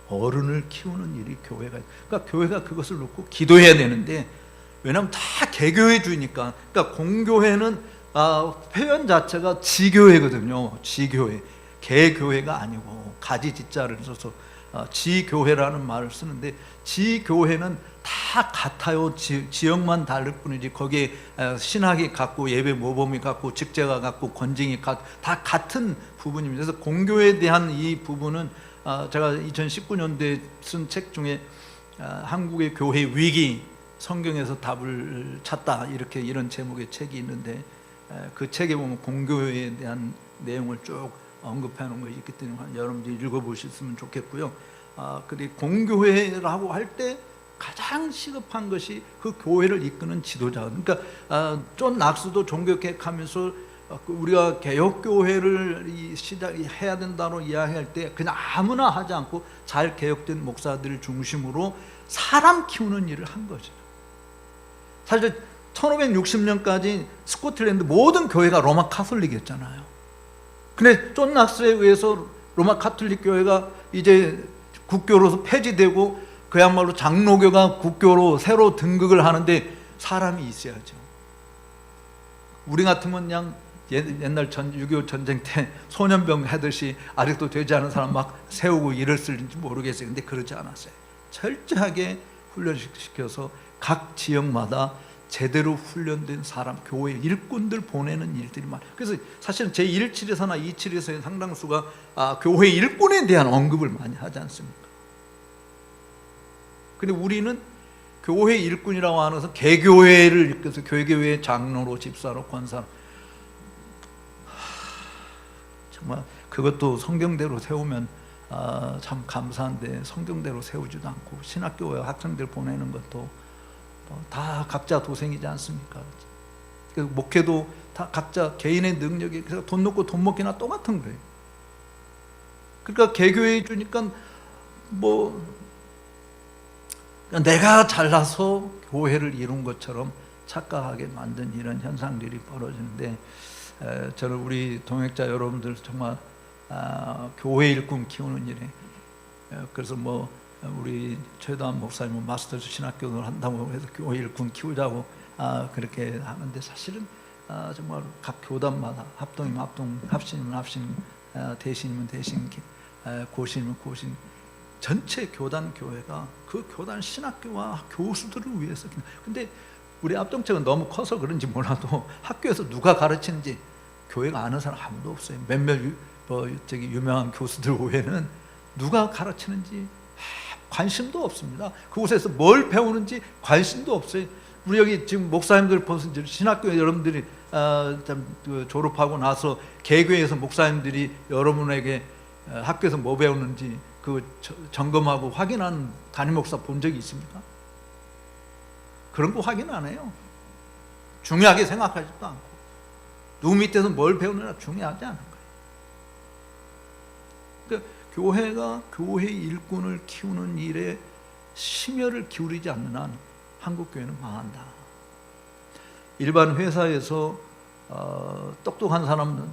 어른을 키우는 일이 교회가. 그러니까 교회가 그것을 놓고 기도해야 되는데, 왜냐하면 다 개교회주의니까. 그러니까 공교회는 표현 자체가 지교회거든요. 지교회, 개교회가 아니고 가지지자를 써서 지교회라는 말을 쓰는데, 지교회는 다 같아요. 지역만 다를 뿐이지 거기에 신학이 같고 예배 모범이 같고 직제가 같고 권징이 다 같은 부분입니다. 그래서 공교에 대한 이 부분은 제가 2019년도에 쓴 책 중에 한국의 교회 위기, 성경에서 답을 찾다, 이런 제목의 책이 있는데, 그 책에 보면 공교회에 대한 내용을 쭉 언급해 놓은 것이 있기 때문에 여러분들이 읽어보셨으면 좋겠고요. 그리고 공교회라고 할 때 가장 시급한 것이 그 교회를 이끄는 지도자. 그러니까 존 낙스도 종교개혁하면서 우리가 개혁교회를 시작해야 된다고 이야기할 때 그냥 아무나 하지 않고 잘 개혁된 목사들을 중심으로 사람 키우는 일을 한 거죠. 사실 1560년까지 스코틀랜드 모든 교회가 로마 카톨릭이었잖아요. 근데 존 낙스에 의해서 로마 카톨릭 교회가 이제 국교로서 폐지되고 그야말로 장로교가 국교로 새로 등극을 하는데 사람이 있어야죠. 우리 같으면 그냥 옛날 6.25 전쟁 때 소년병 하듯이 아직도 되지 않은 사람 막 세우고 이랬을지 모르겠어요. 근데 그러지 않았어요. 철저하게 훈련시켜서 각 지역마다 제대로 훈련된 사람, 교회 일꾼들 보내는 일들이 많아요. 그래서 사실은 제1칠에서나 2칠에서의 상당수가 교회 일꾼에 대한 언급을 많이 하지 않습니까? 근데 우리는 교회 일꾼이라고 하면서 개교회를 이끌어서 개교회 장로로, 집사로, 권사로, 정말 그것도 성경대로 세우면 참 감사한데 성경대로 세우지도 않고 신학교에 학생들 보내는 것도 다 각자 도생이지 않습니까? 목회도 다 각자 개인의 능력이, 그래서 돈 넣고 돈 먹기나 똑같은 거예요. 그러니까 개교회 주니까 뭐 내가 잘나서 교회를 이룬 것처럼 착각하게 만든 이런 현상들이 벌어지는데, 저는 우리 동역자 여러분들 정말 교회 일꾼 키우는 일에, 그래서 뭐 우리 최도한 목사님은 마스터즈 신학교를 한다고 해서 교회 일꾼 키우자고 그렇게 하는데, 사실은 정말 각 교단마다 합동이면 합동, 합신이면 합신, 대신이면 대신, 고신이면 고신, 전체 교단 교회가 그 교단 신학교와 교수들을 위해서. 근데 우리 합동체가 너무 커서 그런지 몰라도 학교에서 누가 가르치는지 교회가 아는 사람 아무도 없어요. 몇몇 유명한 교수들 외에는 누가 가르치는지 관심도 없습니다. 그곳에서 뭘 배우는지 관심도 없어요. 우리 여기 지금 목사님들 벌써 신학교 여러분들이 졸업하고 나서 개교에서 목사님들이 여러분에게 학교에서 뭐 배우는지 그 점검하고 확인하는 담임 목사 본 적이 있습니까? 그런 거 확인 안 해요. 중요하게 생각하지도 않고 누구 밑에서 뭘 배우느냐 중요하지 않은 거예요. 그러니까 교회가 교회 일꾼을 키우는 일에 심혈을 기울이지 않는 한 한국 교회는 망한다. 일반 회사에서 똑똑한 사람,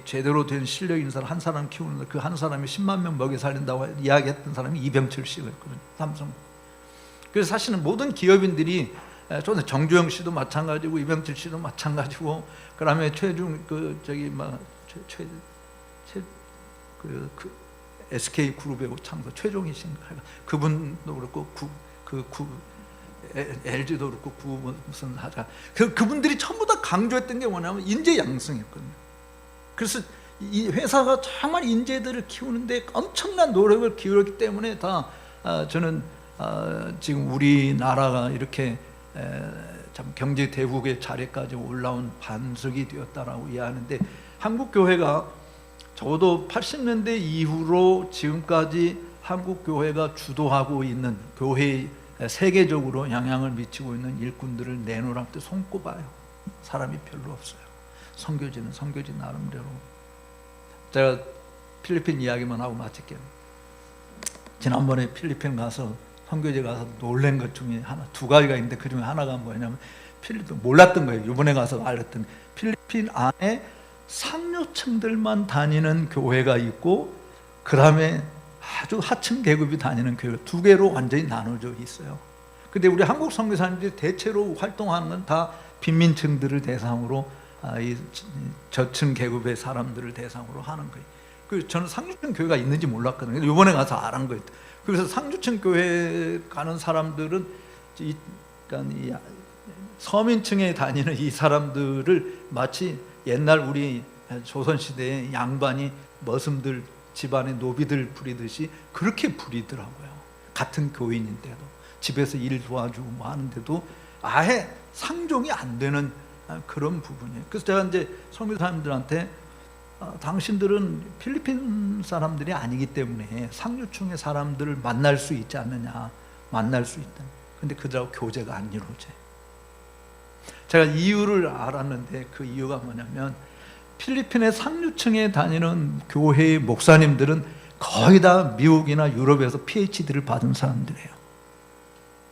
제대로 된 실력 있는 사람 한 사람 키우는데 그 한 사람이 10만 명 먹여 살린다고 이야기했던 사람이 이병철 씨가 있거든요. 삼성. 그래서 사실은 모든 기업인들이 정주영 씨도 마찬가지고 이병철 씨도 마찬가지고 그다음에 최중 SK 그룹의 창소 최종희 씨인가 그분도 그렇고 LG도 그렇고 무슨 하자 그분들이 전부 다 강조했던 게 뭐냐면 인재 양성이었거든요. 그래서 이 회사가 정말 인재들을 키우는데 엄청난 노력을 기울였기 때문에 저는 지금 우리나라가 이렇게 참 경제 대국의 자리까지 올라온 반석이 되었다라고 이해하는데, 한국 교회가 적어도 80년대 이후로 지금까지 한국 교회가 주도하고 있는 교회에 세계적으로 영향을 미치고 있는 일꾼들을 내놓으라 때 손꼽아요. 사람이 별로 없어요. 선교지는 선교지 나름대로. 제가 필리핀 이야기만 하고 마칠게요. 지난번에 필리핀 가서 선교지 가서 놀란 것 중에 두 가지가 있는데 그 중에 하나가 뭐냐면 필리핀 몰랐던 거예요. 이번에 가서 알았더니 필리핀 안에 상류층들만 다니는 교회가 있고 그 다음에 아주 하층 계급이 다니는 교회 두 개로 완전히 나눠져 있어요. 근데 우리 한국 선교사님들이 대체로 활동하는 건 다 빈민층들을 대상으로 이 저층 계급의 사람들을 대상으로 하는 거예요. 저는 상류층 교회가 있는지 몰랐거든요. 이번에 가서 알은 거예요. 그래서 상류층 교회 가는 사람들은 그러니까 이 서민층에 다니는 이 사람들을 마치 옛날 우리 조선시대의 양반이 머슴들 집안의 노비들 부리듯이 그렇게 부리더라고요. 같은 교인인데도 집에서 일 도와주고 뭐 하는데도 아예 상종이 안 되는 그런 부분이에요. 그래서 제가 이제 선교사님들한테 당신들은 필리핀 사람들이 아니기 때문에 상류층의 사람들을 만날 수 있지 않느냐, 만날 수 있다. 근데 그들하고 교제가 안 이루어져요. 제가 이유를 알았는데 그 이유가 뭐냐면 필리핀의 상류층에 다니는 교회의 목사님들은 거의 다 미국이나 유럽에서 PhD를 받은 사람들이에요.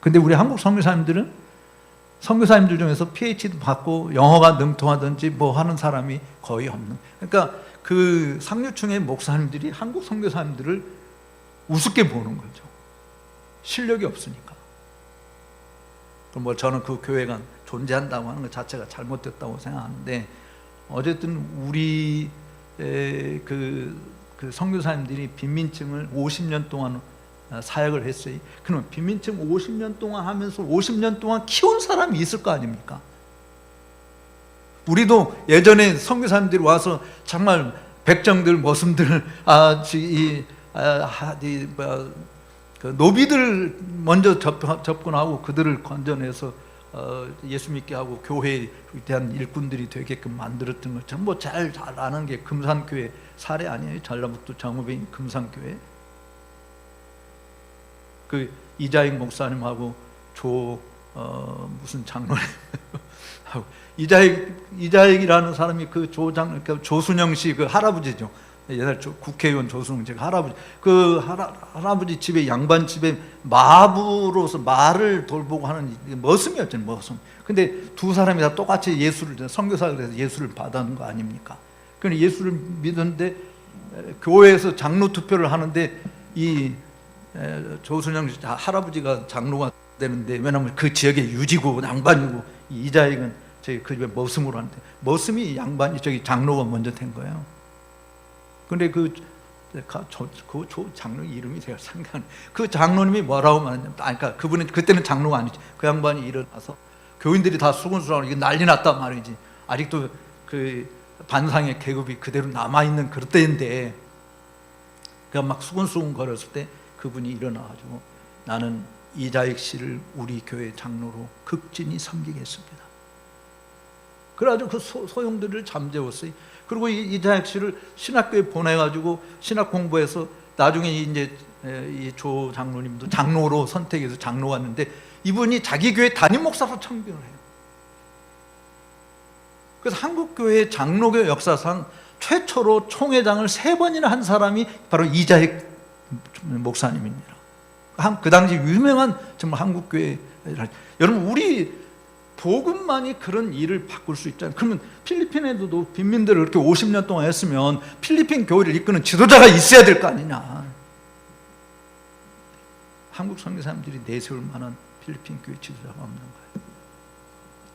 근데 우리 한국 선교사님들은 선교사님들 중에서 PhD 받고 영어가 능통하든지 뭐 하는 사람이 거의 없는. 그러니까 그 상류층의 목사님들이 한국 선교사님들을 우습게 보는 거죠. 실력이 없으니까. 그럼 뭐 저는 그 교회가 존재한다고 하는 것 자체가 잘못됐다고 생각하는데, 어쨌든 우리 그 선교사님들이 빈민층을 50년 동안 사역을 했어요. 그러면 빈민층 50년 동안 하면서 50년 동안 키운 사람이 있을 거 아닙니까? 우리도 예전에 선교사님들이 와서 정말 백정들, 머슴들, 그 노비들 먼저 접근하고 그들을 건져내서 예수 믿게 하고 교회에 대한 일꾼들이 되게끔 만들었던 것처럼 뭐 잘 아는 게 금산교회 사례 아니에요? 전라북도 정읍에 금산교회. 그 이자익 목사님하고 무슨 장로님 하고 이자익이라는 사람이 그 그러니까 조순영 씨 그 할아버지죠. 옛날 국회의원 조순영 씨 할아버지, 그 할아버지 집에, 양반 집에 마부로서 말을 돌보고 하는 머슴이었잖아요. 머슴. 근데 두 사람이 다 똑같이 선교사를 해서 예수를 받은 거 아닙니까? 그러니까 예수를 믿었는데 교회에서 장로 투표를 하는데 이 조순영 할아버지가 장로가 되는데, 왜냐하면 그 지역의 유지고 양반이고 이자익은 저기 그 집에 머슴으로 하는데 머슴이 양반이 저기 장로가 먼저 된 거예요. 근데 그 장로 이름이 제가 생각나요. 그 장로님이 뭐라고 말했냐면, 그러니까 그분은 그때는 장로가 아니지. 그 양반이 일어나서 교인들이 다 수군수군하고 이게 난리 났단 말이지. 아직도 그 반상의 계급이 그대로 남아 있는 그럴 때인데, 그냥 막 수군수군 거렸을 때 그분이 일어나가지고 나는 이자익 씨를 우리 교회 장로로 극진히 섬기겠습니다. 그래가지고 그 소용들을 잠재웠어요. 그리고 이자익 씨를 신학교에 보내가지고 신학 공부해서 나중에 이제 이 조 장로님도 장로로 선택해서 장로 왔는데 이분이 자기 교회 담임 목사로 청빙을 해요. 그래서 한국 교회 장로교 역사상 최초로 총회장을 3번이나 한 사람이 바로 이자익 목사님입니다. 그 당시 유명한 정말 한국교회. 여러분, 우리 복음만이 그런 일을 바꿀 수 있잖아요. 그러면 필리핀에도 빈민들을 그렇게 50년 동안 했으면 필리핀 교회를 이끄는 지도자가 있어야 될 거 아니냐. 한국 선교사님들이 내세울 만한 필리핀 교회 지도자가 없는 거예요.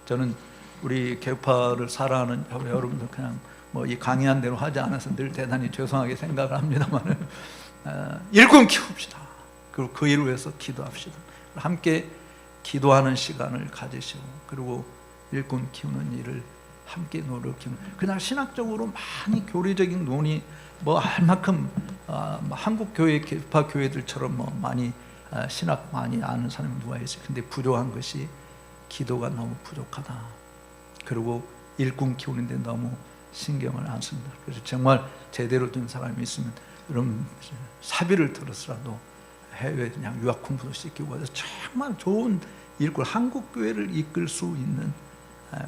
저는 우리 개파를 사랑하는 여러분들 그냥 뭐 이 강의한 대로 하지 않아서 늘 대단히 죄송하게 생각을 합니다만 일꾼 키웁시다. 그리고 그 일을 위해서 기도합시다. 함께 기도하는 시간을 가지시고 그리고 일꾼 키우는 일을 함께 노력하는, 그냥 신학적으로 많이 교리적인 논의 뭐 할 만큼 한국 교회 개파 교회들처럼 뭐 많이 신학 많이 아는 사람이 누가 있어요. 근데 부족한 것이 기도가 너무 부족하다. 그리고 일꾼 키우는데 너무 신경을 안 씁니다. 그래서 정말 제대로 된 사람이 있으면 여러분 사비를 들어서라도 해외 그냥 유학 공부도 시키고 해서 정말 좋은 일꾼, 한국 교회를 이끌 수 있는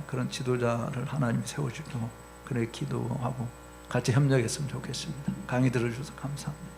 그런 지도자를 하나님이 세워주시고 그래 기도하고 같이 협력했으면 좋겠습니다. 강의 들어주셔서 감사합니다.